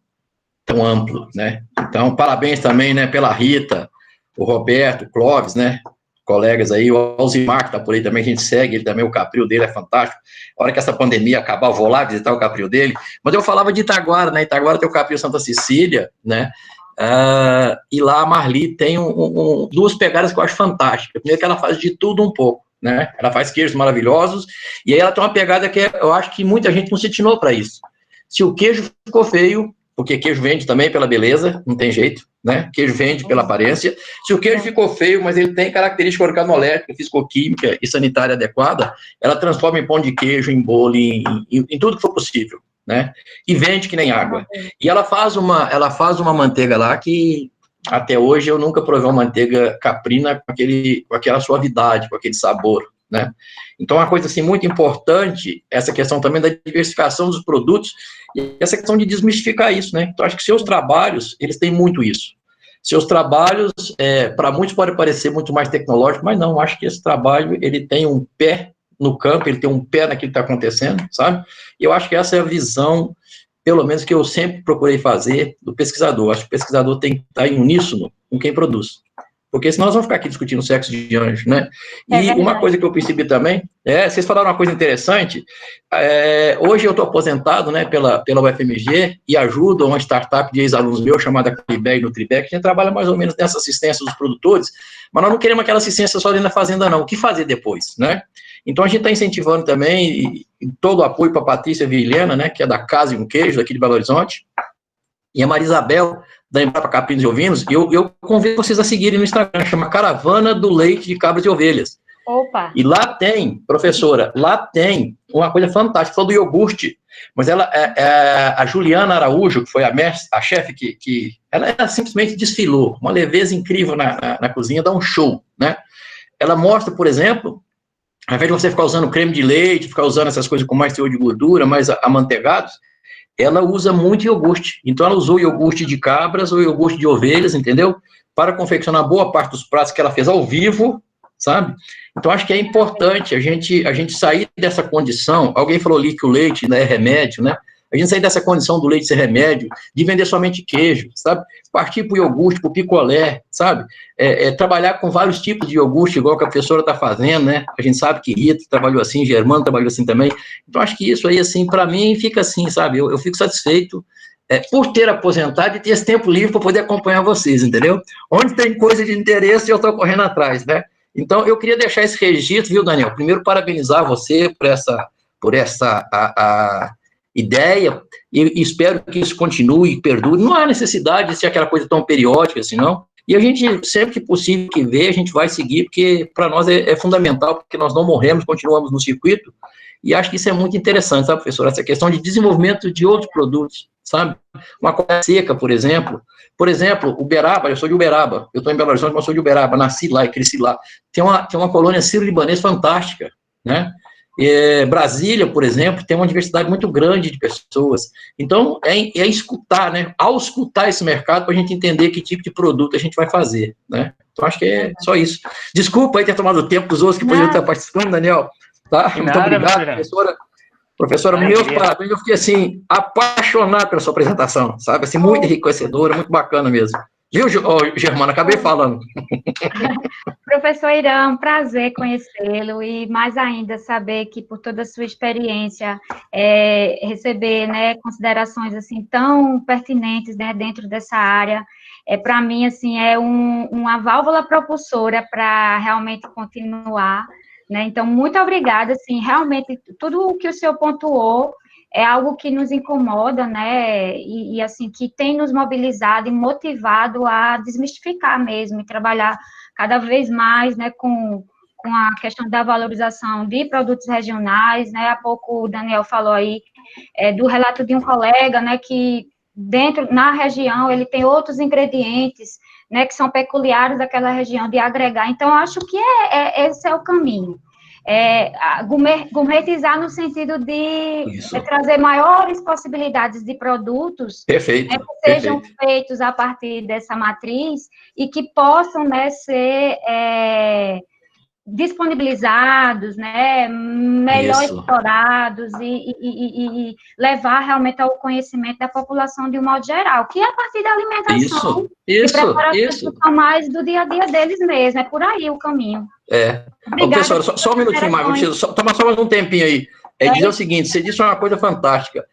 Speaker 5: amplo, né? Então, parabéns também, né, pela Rita, o Roberto, o Clóvis, né, colegas aí, o Alzimar, que tá por aí também, a gente segue, ele também, o Capril dele é fantástico. A hora que essa pandemia acabar, eu vou lá visitar o Capril dele. Mas eu falava de Itaguara, né, Itaguara tem o Capril Santa Cecília, né, e lá a Marli tem duas pegadas que eu acho fantásticas. Primeiro que ela faz de tudo um pouco, né? Ela faz queijos maravilhosos, e aí ela tem uma pegada que eu acho que muita gente não se atinou para isso. Se o queijo ficou feio, porque queijo vende também pela beleza, não tem jeito, né? Queijo vende pela aparência. Se o queijo ficou feio, mas ele tem característica organolétrica, fisicoquímica e sanitária adequada, ela transforma em pão de queijo, em bolo, em tudo que for possível, né? E vende que nem água. E ela faz uma manteiga lá que até hoje eu nunca provei uma manteiga caprina com aquela suavidade, com aquele sabor, né? Então, uma coisa assim muito importante, essa questão também da diversificação dos produtos e essa questão de desmistificar isso, né? Então, acho que seus trabalhos, eles têm muito isso. Seus trabalhos, para muitos pode parecer muito mais tecnológico, mas não, acho que esse trabalho, ele tem um pé no campo, ele tem um pé naquilo que está acontecendo, sabe? E eu acho que essa é a visão, pelo menos, que eu sempre procurei fazer do pesquisador. Acho que o pesquisador tem que estar em uníssono com quem produz. Porque senão nós vamos ficar aqui discutindo sexo de anjo, né? E uma coisa que eu percebi também, vocês falaram uma coisa interessante, hoje eu estou aposentado, né, pela UFMG e ajudo uma startup de ex-alunos meus, chamada Clibec Nutribec, que a gente trabalha mais ou menos nessa assistência dos produtores, mas nós não queremos aquela assistência só ali na fazenda, não. O que fazer depois, né? Então, a gente está incentivando também, e todo o apoio para a Patrícia Vilhena, né, que é da Casa e um Queijo, aqui de Belo Horizonte, e a Maria Isabel, da Embrapa Caprinos e Ovinos, eu convido vocês a seguirem no Instagram, chama Caravana do Leite de Cabras e Ovelhas.
Speaker 2: Opa!
Speaker 5: E lá tem, professora, lá tem uma coisa fantástica, falou do iogurte, mas a Juliana Araújo, que foi a chefe, que ela simplesmente desfilou, uma leveza incrível na cozinha, dá um show, né? Ela mostra, por exemplo, ao invés de você ficar usando creme de leite, ficar usando essas coisas com mais teor de gordura, mais amanteigados, ela usa muito iogurte. Então, ela usou iogurte de cabras ou iogurte de ovelhas, entendeu? Para confeccionar boa parte dos pratos que ela fez ao vivo, sabe? Então, acho que é importante a gente sair dessa condição. Alguém falou ali que o leite, né, é remédio, né? A gente sair dessa condição do leite ser remédio, de vender somente queijo, sabe? Partir para o iogurte, para o picolé, sabe? Trabalhar com vários tipos de iogurte, igual que a professora está fazendo, né? A gente sabe que Rita trabalhou assim, Germano trabalhou assim também. Então, acho que isso aí, assim, para mim, fica assim, sabe? Eu fico satisfeito por ter aposentado e ter esse tempo livre para poder acompanhar vocês, entendeu? Onde tem coisa de interesse, eu estou correndo atrás, né? Então, eu queria deixar esse registro, viu, Daniel? Primeiro, parabenizar você por essa ideia, e espero que isso continue e perdure. Não há necessidade de ser aquela coisa tão periódica assim, não. E a gente, sempre que possível que vê, a gente vai seguir, porque para nós é fundamental, porque nós não morremos, continuamos no circuito, e acho que isso é muito interessante, sabe, professor? Essa questão de desenvolvimento de outros produtos, sabe? Uma coisa seca, por exemplo, Uberaba, eu sou de Uberaba, eu estou em Belo Horizonte, mas eu sou de Uberaba, nasci lá e cresci lá. Tem uma colônia sírio-libanesa fantástica, né? Brasília, por exemplo, tem uma diversidade muito grande de pessoas. Então, é escutar, né? Ao escutar esse mercado, para a gente entender que tipo de produto a gente vai fazer, né? Então, acho que é só isso. Desculpa aí ter tomado o tempo dos outros que poderiam estar participando, Daniel. Tá? Muito obrigado, professora. Professora, meus parabéns. Eu fiquei, assim, apaixonado pela sua apresentação, sabe? Assim, muito enriquecedora, muito bacana mesmo. Viu, Germana? Acabei falando.
Speaker 2: Professor Irã, um prazer conhecê-lo e mais ainda saber que por toda a sua experiência receber, né, considerações assim tão pertinentes, né, dentro dessa área, para mim assim uma válvula propulsora para realmente continuar, né? Então muito obrigada, assim, realmente tudo o que o senhor pontuou é algo que nos incomoda, né, e assim, que tem nos mobilizado e motivado a desmistificar mesmo, e trabalhar cada vez mais, né, com a questão da valorização de produtos regionais, né, há pouco o Daniel falou aí do relato de um colega, né, que na região, ele tem outros ingredientes, né, que são peculiares daquela região, de agregar, então, eu acho que esse é o caminho, gourmetizar no sentido de trazer maiores possibilidades de produtos,
Speaker 5: Perfeito,
Speaker 2: né, que sejam feitos a partir dessa matriz e que possam, né, ser disponibilizados, né, melhor explorados e levar realmente ao conhecimento da população de um modo geral, que é a partir da alimentação e preparações que são mais do dia a dia deles mesmo, é por aí o caminho.
Speaker 5: Obrigada. Pessoal, só um minutinho mais, toma só mais um tempinho aí. Dizer o seguinte, você disse uma coisa fantástica,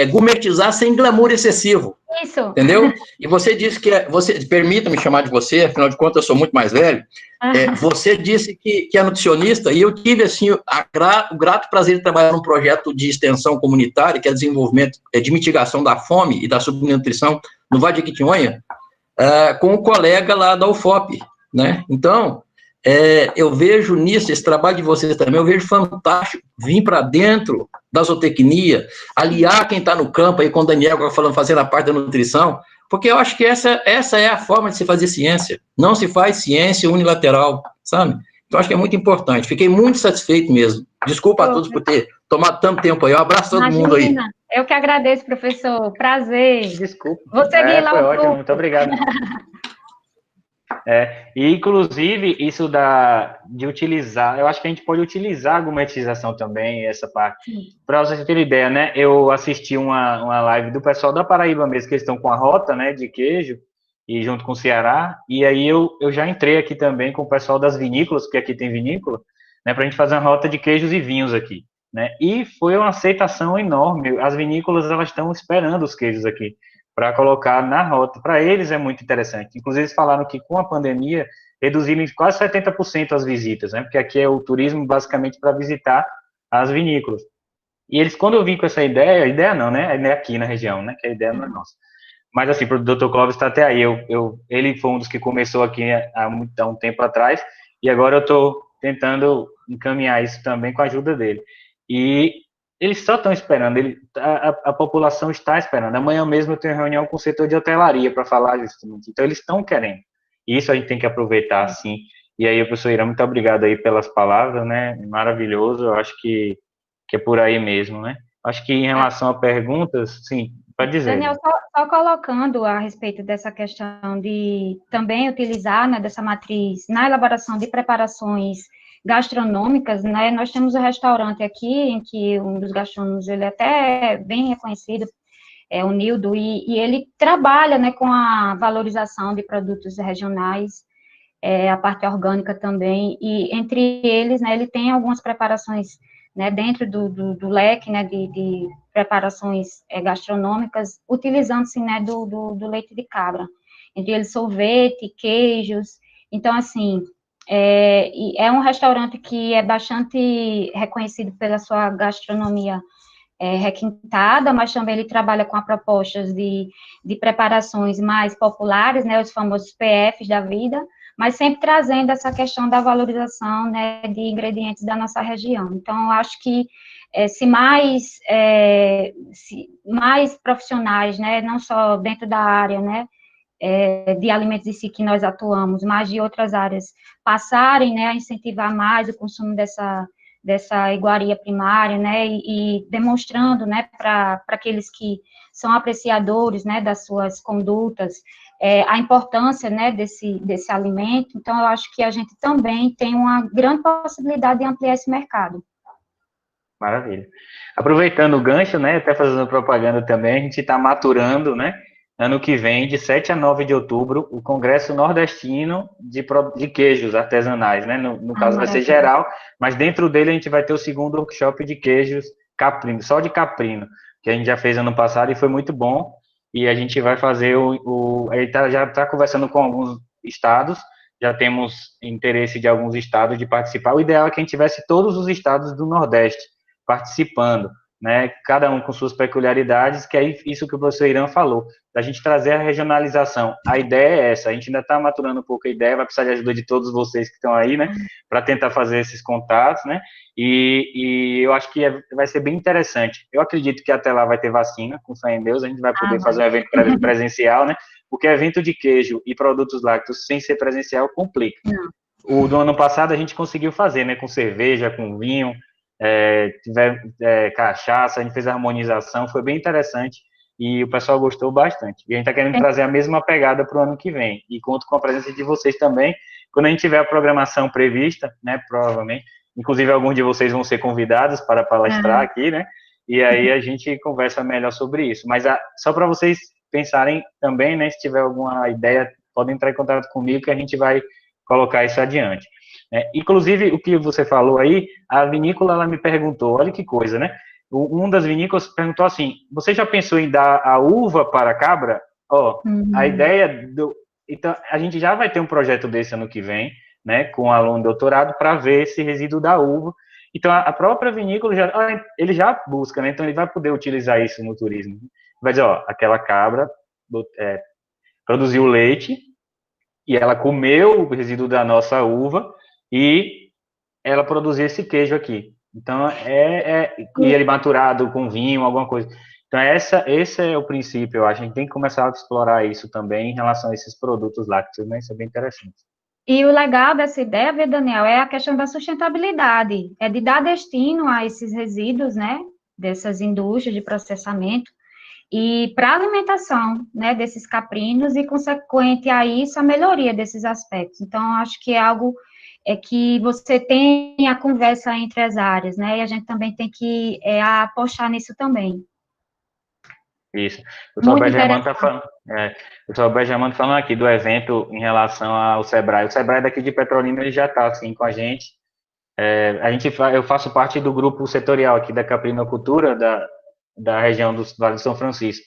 Speaker 5: gourmetizar sem glamour excessivo.
Speaker 2: Isso.
Speaker 5: Entendeu? E você disse que, permita-me chamar de você, afinal de contas eu sou muito mais velho, você disse que é nutricionista, e eu tive, assim, o grato prazer de trabalhar num projeto de extensão comunitária, que é desenvolvimento de mitigação da fome e da subnutrição no Vale de Jequitinhonha, com um colega lá da UFOP, né? Então, eu vejo nisso, esse trabalho de vocês também, eu vejo fantástico, vir para dentro da zootecnia, aliar quem está no campo, aí com o Daniel falando, fazendo a parte da nutrição, porque eu acho que essa é a forma de se fazer ciência, não se faz ciência unilateral, sabe? Então, acho que é muito importante, fiquei muito satisfeito mesmo, desculpa a todos por ter tomado tanto tempo aí, um abraço a todo mundo aí.
Speaker 2: Eu que agradeço, professor, prazer.
Speaker 1: Desculpa,
Speaker 2: vou seguir lá
Speaker 1: foi ótimo, muito obrigado. E, inclusive, isso de utilizar, eu acho que a gente pode utilizar a gourmetização também, essa parte. Para vocês terem ideia, né, eu assisti uma live do pessoal da Paraíba mesmo, que eles estão com a rota, né, de queijo, e junto com o Ceará, e aí eu já entrei aqui também com o pessoal das vinícolas, porque aqui tem vinícola, né, para a gente fazer uma rota de queijos e vinhos aqui, né, e foi uma aceitação enorme, as vinícolas, elas estão esperando os queijos aqui, para colocar na rota. Para eles é muito interessante. Inclusive, eles falaram que com a pandemia reduziram em quase 70% as visitas, né? Porque aqui é o turismo basicamente para visitar as vinícolas. E eles, quando eu vim com essa ideia não, né? A ideia aqui na região, né? Que a ideia não é nossa. Mas, assim, o Dr. Clóvis está até aí. Ele foi um dos que começou aqui há um tempo atrás, e agora eu estou tentando encaminhar isso também com a ajuda dele. E eles só estão esperando, a população está esperando. Amanhã mesmo eu tenho reunião com o setor de hotelaria para falar justamente. Então, eles estão querendo. E isso a gente tem que aproveitar, sim. E aí, professor Irã, muito obrigado aí pelas palavras, né? Maravilhoso, eu acho que é por aí mesmo, né? Acho que em relação a perguntas, sim, pode dizer.
Speaker 2: Daniel, só colocando a respeito dessa questão de também utilizar, né, dessa matriz na elaboração de preparações gastronômicas, né, nós temos um restaurante aqui, em que um dos gastrônomos, ele é até bem reconhecido, é o Nildo, e ele trabalha, né, com a valorização de produtos regionais, a parte orgânica também, e entre eles, né, ele tem algumas preparações, né, dentro do leque, né, de preparações gastronômicas, utilizando-se, né, do leite de cabra, entre eles sorvete, queijos, então, assim, é um restaurante que é bastante reconhecido pela sua gastronomia requintada, mas também ele trabalha com propostas de preparações mais populares, né, os famosos PFs da vida, mas sempre trazendo essa questão da valorização, né, de ingredientes da nossa região. Então, eu acho que se mais profissionais, né, não só dentro da área, né, de alimentos em si que nós atuamos, mas de outras áreas, passarem, né, a incentivar mais o consumo dessa iguaria primária, né, e demonstrando, né, para aqueles que são apreciadores, né, das suas condutas, a importância, né, desse alimento. Então, eu acho que a gente também tem uma grande possibilidade de ampliar esse mercado.
Speaker 1: Maravilha. Aproveitando o gancho, né, até fazendo propaganda também, a gente está maturando, né, ano que vem, de 7 a 9 de outubro, o Congresso Nordestino de Queijos Artesanais, né? No caso vai ser geral, mas dentro dele a gente vai ter o segundo workshop de queijos caprino, só de caprino, que a gente já fez ano passado e foi muito bom, e a gente vai fazer já está conversando com alguns estados, já temos interesse de alguns estados de participar. O ideal é que a gente tivesse todos os estados do Nordeste participando, né? Cada um com suas peculiaridades, que é isso que o professor Irã falou, da gente trazer a regionalização. A ideia é essa, a gente ainda está maturando um pouco a ideia, vai precisar de ajuda de todos vocês que estão aí, né? Para tentar fazer esses contatos, né? E eu acho que vai ser bem interessante. Eu acredito que até lá vai ter vacina, com fé em Deus, a gente vai poder fazer um evento presencial, né? Porque evento de queijo e produtos lácteos sem ser presencial complica. O do ano passado a gente conseguiu fazer, né? Com cerveja, com vinho, cachaça, a gente fez a harmonização, foi bem interessante e o pessoal gostou bastante. E a gente está querendo trazer a mesma pegada para o ano que vem. E conto com a presença de vocês também. Quando a gente tiver a programação prevista, né? Provavelmente, inclusive alguns de vocês vão ser convidados para palestrar aqui, né? E aí a gente conversa melhor sobre isso. Mas só para vocês pensarem também, né? Se tiver alguma ideia, podem entrar em contato comigo que a gente vai colocar isso adiante. Inclusive, o que você falou aí, a vinícola, ela me perguntou, olha que coisa, né? Um das vinícolas perguntou assim, você já pensou em dar a uva para a cabra? A ideia então, a gente já vai ter um projeto desse ano que vem, né, com um aluno de doutorado, para ver esse resíduo da uva. Então, a própria vinícola, ele já busca, né? Então, ele vai poder utilizar isso no turismo. Vai dizer, aquela cabra produziu leite e ela comeu o resíduo da nossa uva e ela produziu esse queijo aqui. Então, e ele maturado com vinho, alguma coisa. Então, esse é o princípio, eu acho. A gente tem que começar a explorar isso também em relação a esses produtos lácteos, né? Isso é bem interessante.
Speaker 2: E o legal dessa ideia, viu, Daniel, é a questão da sustentabilidade, é de dar destino a esses resíduos, né, dessas indústrias de processamento, e para a alimentação, né, desses caprinos, e consequente a isso, a melhoria desses aspectos. Então, acho que é algo que você tem a conversa entre as áreas, né, e a gente também tem que apostar nisso também.
Speaker 1: Isso. O Dr. Benjamin está falando. O Dr. Benjamin tá falando aqui do evento em relação ao Sebrae. O Sebrae daqui de Petrolina, ele já está assim com a gente. Eu faço parte do grupo setorial aqui da caprinocultura da região do Vale de São Francisco.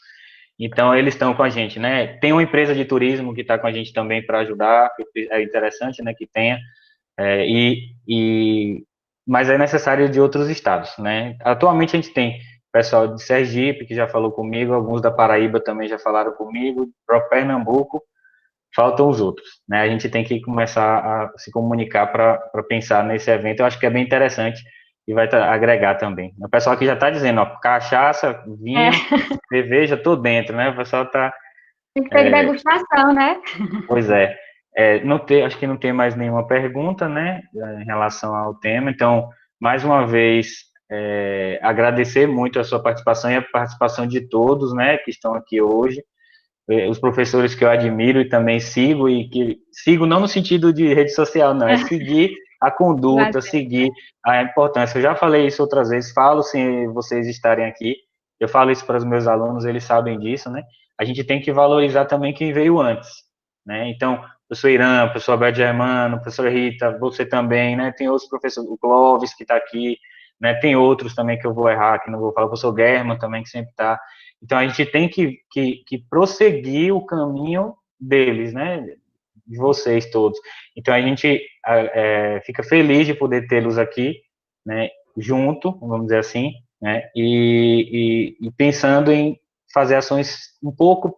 Speaker 1: Então, eles estão com a gente, né? Tem uma empresa de turismo que está com a gente também para ajudar, é interessante, né, que tenha, mas é necessário de outros estados, né? Atualmente, a gente tem pessoal de Sergipe, que já falou comigo, alguns da Paraíba também já falaram comigo, para Pernambuco, faltam os outros, né? A gente tem que começar a se comunicar para pensar nesse evento, eu acho que é bem interessante e vai agregar também. O pessoal aqui já está dizendo, cachaça, vinho, cerveja, tô dentro, né? O pessoal está...
Speaker 2: Tem que ter degustação, né?
Speaker 1: Pois acho que não tem mais nenhuma pergunta, né, em relação ao tema, então, mais uma vez, agradecer muito a sua participação e a participação de todos, né, que estão aqui hoje, os professores que eu admiro e também sigo, e que sigo não no sentido de rede social, não, é seguir a conduta, seguir a importância. Eu já falei isso outras vezes, falo sem vocês estarem aqui, eu falo isso para os meus alunos, eles sabem disso, né, a gente tem que valorizar também quem veio antes, né, então, professor Irã, professor Alberto Germano, professora Rita, você também, né, tem outros professores, o Clóvis que está aqui, né, tem outros também que eu vou errar, que não vou falar, o professor German também que sempre está. Então, a gente tem que prosseguir o caminho deles, né, de vocês todos. Então, a gente fica feliz de poder tê-los aqui, né, junto, vamos dizer assim, né, e pensando em fazer ações um pouco,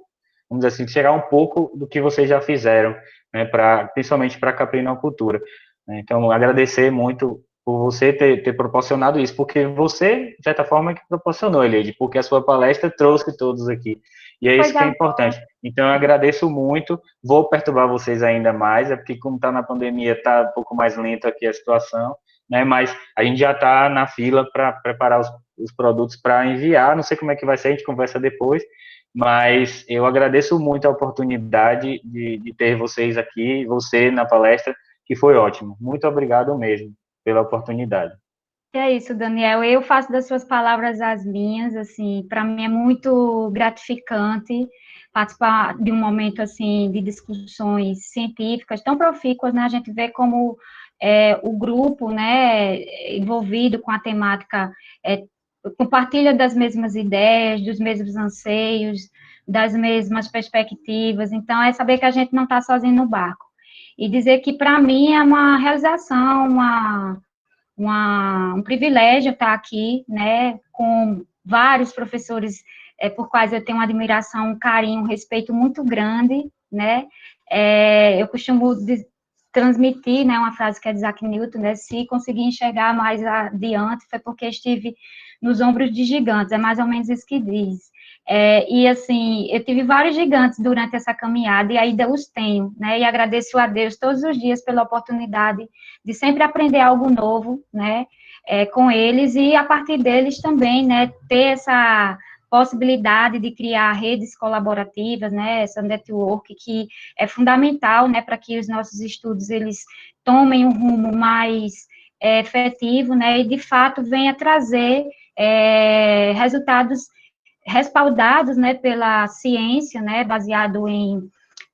Speaker 1: vamos dizer assim, chegar um pouco do que vocês já fizeram, né, principalmente para a caprinocultura. Então, agradecer muito por você ter proporcionado isso, porque você, de certa forma, que proporcionou, Eliade, porque a sua palestra trouxe todos aqui, e é isso que é importante. Então, eu agradeço muito, vou perturbar vocês ainda mais, porque como está na pandemia, está um pouco mais lento aqui a situação, né, mas a gente já está na fila para preparar os produtos para enviar, não sei como é que vai ser, a gente conversa depois, mas eu agradeço muito a oportunidade de ter vocês aqui, você na palestra, que foi ótimo. Muito obrigado mesmo pela oportunidade.
Speaker 2: Que é isso, Daniel. Eu faço das suas palavras as minhas, assim, para mim é muito gratificante participar de um momento, assim, de discussões científicas tão profícuas, né? A gente vê como o grupo, né, envolvido com a temática, compartilha das mesmas ideias, dos mesmos anseios, das mesmas perspectivas. Então, é saber que a gente não está sozinho no barco. E dizer que, para mim, é uma realização, um privilégio estar aqui, né, com vários professores por quais eu tenho uma admiração, um carinho, um respeito muito grande, né, eu costumo transmitir, né, uma frase que é de Isaac Newton, né, se conseguir enxergar mais adiante foi porque estive nos ombros de gigantes, é mais ou menos isso que diz. E assim, eu tive vários gigantes durante essa caminhada e ainda os tenho, né, e agradeço a Deus todos os dias pela oportunidade de sempre aprender algo novo, né, com eles e a partir deles também, né, ter essa possibilidade de criar redes colaborativas, né, essa network que é fundamental, né, para que os nossos estudos, eles tomem um rumo mais efetivo, né, e de fato venha trazer resultados respaldados, né, pela ciência, né, baseado em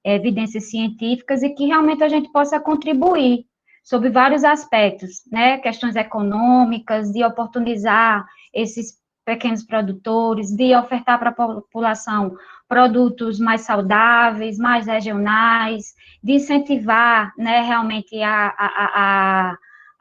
Speaker 2: evidências científicas e que realmente a gente possa contribuir sobre vários aspectos, né, questões econômicas, de oportunizar esses pequenos produtores, de ofertar para a população produtos mais saudáveis, mais regionais, de incentivar, né, realmente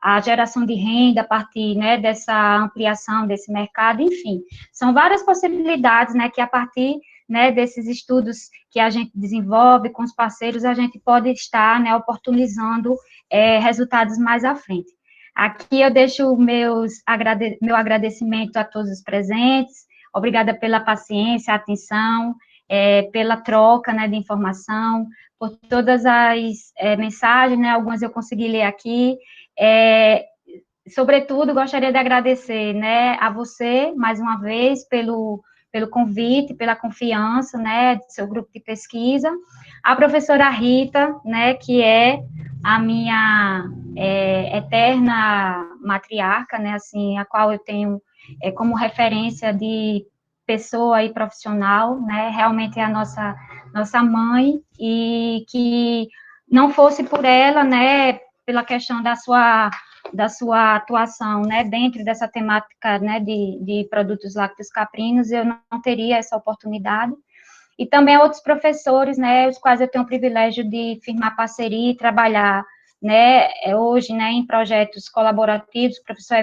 Speaker 2: a geração de renda a partir, né, dessa ampliação desse mercado, enfim, são várias possibilidades, né, que a partir, né, desses estudos que a gente desenvolve com os parceiros, a gente pode estar, né, oportunizando resultados mais à frente. Aqui eu deixo meu agradecimento a todos os presentes, obrigada pela paciência, atenção, pela troca, né, de informação, por todas as mensagens, né, algumas eu consegui ler aqui, sobretudo, gostaria de agradecer, né, a você, mais uma vez, pelo convite, pela confiança, né, do seu grupo de pesquisa, a professora Rita, né, que é a minha eterna matriarca, né, assim, a qual eu tenho como referência de pessoa e profissional, né, realmente é a nossa mãe, e que não fosse por ela, né, pela questão da sua atuação, né, dentro dessa temática, né, de produtos lácteos caprinos, eu não teria essa oportunidade. E também outros professores, né, os quais eu tenho o privilégio de firmar parceria e trabalhar, né, hoje, né, em projetos colaborativos. O professor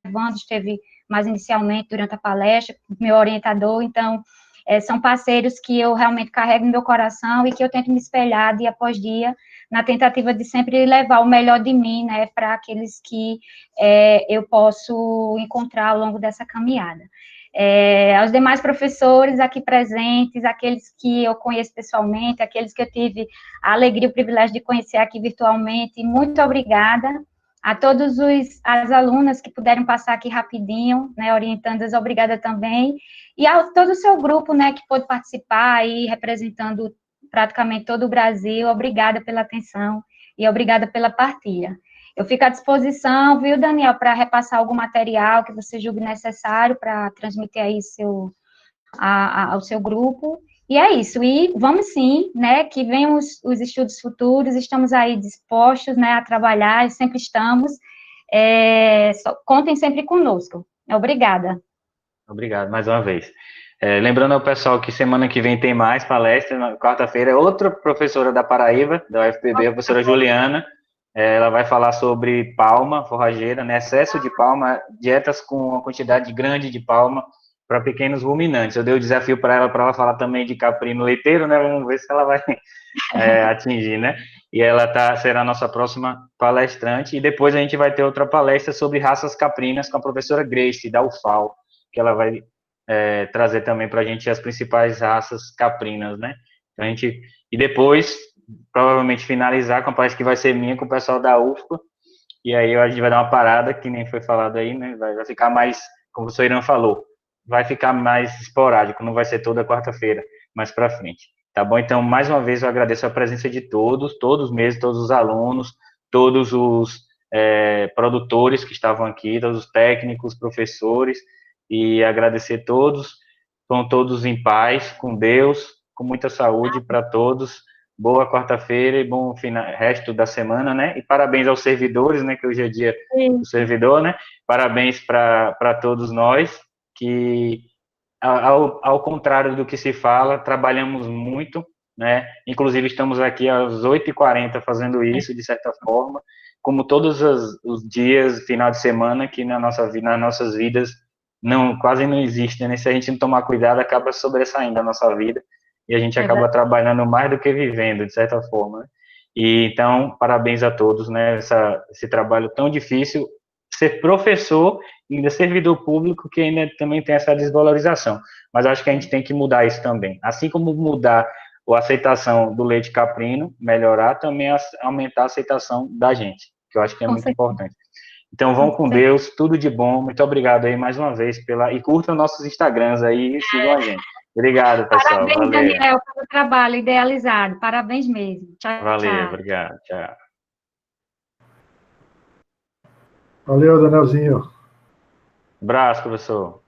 Speaker 2: Evandro esteve mais inicialmente durante a palestra, meu orientador, então, são parceiros que eu realmente carrego no meu coração e que eu tento me espelhar dia após dia, na tentativa de sempre levar o melhor de mim, né, para aqueles que eu posso encontrar ao longo dessa caminhada. Aos demais professores aqui presentes, aqueles que eu conheço pessoalmente, aqueles que eu tive a alegria e o privilégio de conhecer aqui virtualmente, muito obrigada. A todos as alunas que puderam passar aqui rapidinho, né, orientandas, obrigada também. E a todo o seu grupo, né, que pôde participar aí, representando praticamente todo o Brasil, obrigada pela atenção e obrigada pela partilha. Eu fico à disposição, viu, Daniel, para repassar algum material que você julgue necessário para transmitir aí ao seu grupo. E é isso, e vamos sim, né, que venham os estudos futuros, estamos aí dispostos, né, a trabalhar, sempre estamos, contem sempre conosco. Obrigada.
Speaker 1: Obrigado, mais uma vez. Lembrando ao pessoal que semana que vem tem mais palestra, na quarta-feira, outra professora da Paraíba, da UFPB, a professora Juliana, ela vai falar sobre palma forrageira, né, excesso de palma, dietas com uma quantidade grande de palma, para pequenos ruminantes. Eu dei o desafio para ela falar também de caprino leiteiro, né? Vamos ver se ela vai atingir, né? E ela será a nossa próxima palestrante. E depois a gente vai ter outra palestra sobre raças caprinas com a professora Grace, da UFAL, que ela vai trazer também para a gente as principais raças caprinas, né? Então, e depois, provavelmente, finalizar com a palestra que vai ser minha com o pessoal da UFPA. E aí a gente vai dar uma parada, que nem foi falado aí, né? Vai ficar mais, como o professor Irã falou, vai ficar mais esporádico, não vai ser toda quarta-feira, mais para frente. Tá bom? Então, mais uma vez, eu agradeço a presença de todos mesmo, todos os alunos, todos os produtores que estavam aqui, todos os técnicos, professores, e agradecer todos, com todos em paz, com Deus, com muita saúde para todos. Boa quarta-feira e bom resto da semana, né? E parabéns aos servidores, né? Que hoje é dia do servidor, né? Parabéns para todos nós, que, ao contrário do que se fala, trabalhamos muito, né? Inclusive, estamos aqui às 8h40 fazendo isso, de certa forma, como todos os dias, final de semana, que nas nossas vidas quase não existem, né? Se a gente não tomar cuidado, acaba sobressaindo a nossa vida, e a gente acaba trabalhando mais do que vivendo, de certa forma, né? E, então, parabéns a todos, né? Esse trabalho tão difícil, ser professor e ainda servidor público, que ainda também tem essa desvalorização. Mas acho que a gente tem que mudar isso também. Assim como mudar a aceitação do leite caprino, melhorar, também aumentar a aceitação da gente, que eu acho que é muito importante. Então, vão com Deus, tudo de bom, muito obrigado aí mais uma vez, e curtam nossos Instagrams aí e sigam a gente. Obrigado, pessoal.
Speaker 2: Parabéns,
Speaker 1: valeu.
Speaker 2: Daniel, pelo trabalho idealizado. Parabéns mesmo. Tchau,
Speaker 1: Valeu,
Speaker 2: tchau.
Speaker 1: obrigado. Tchau.
Speaker 3: Valeu, Danielzinho.
Speaker 1: Abraço, professor.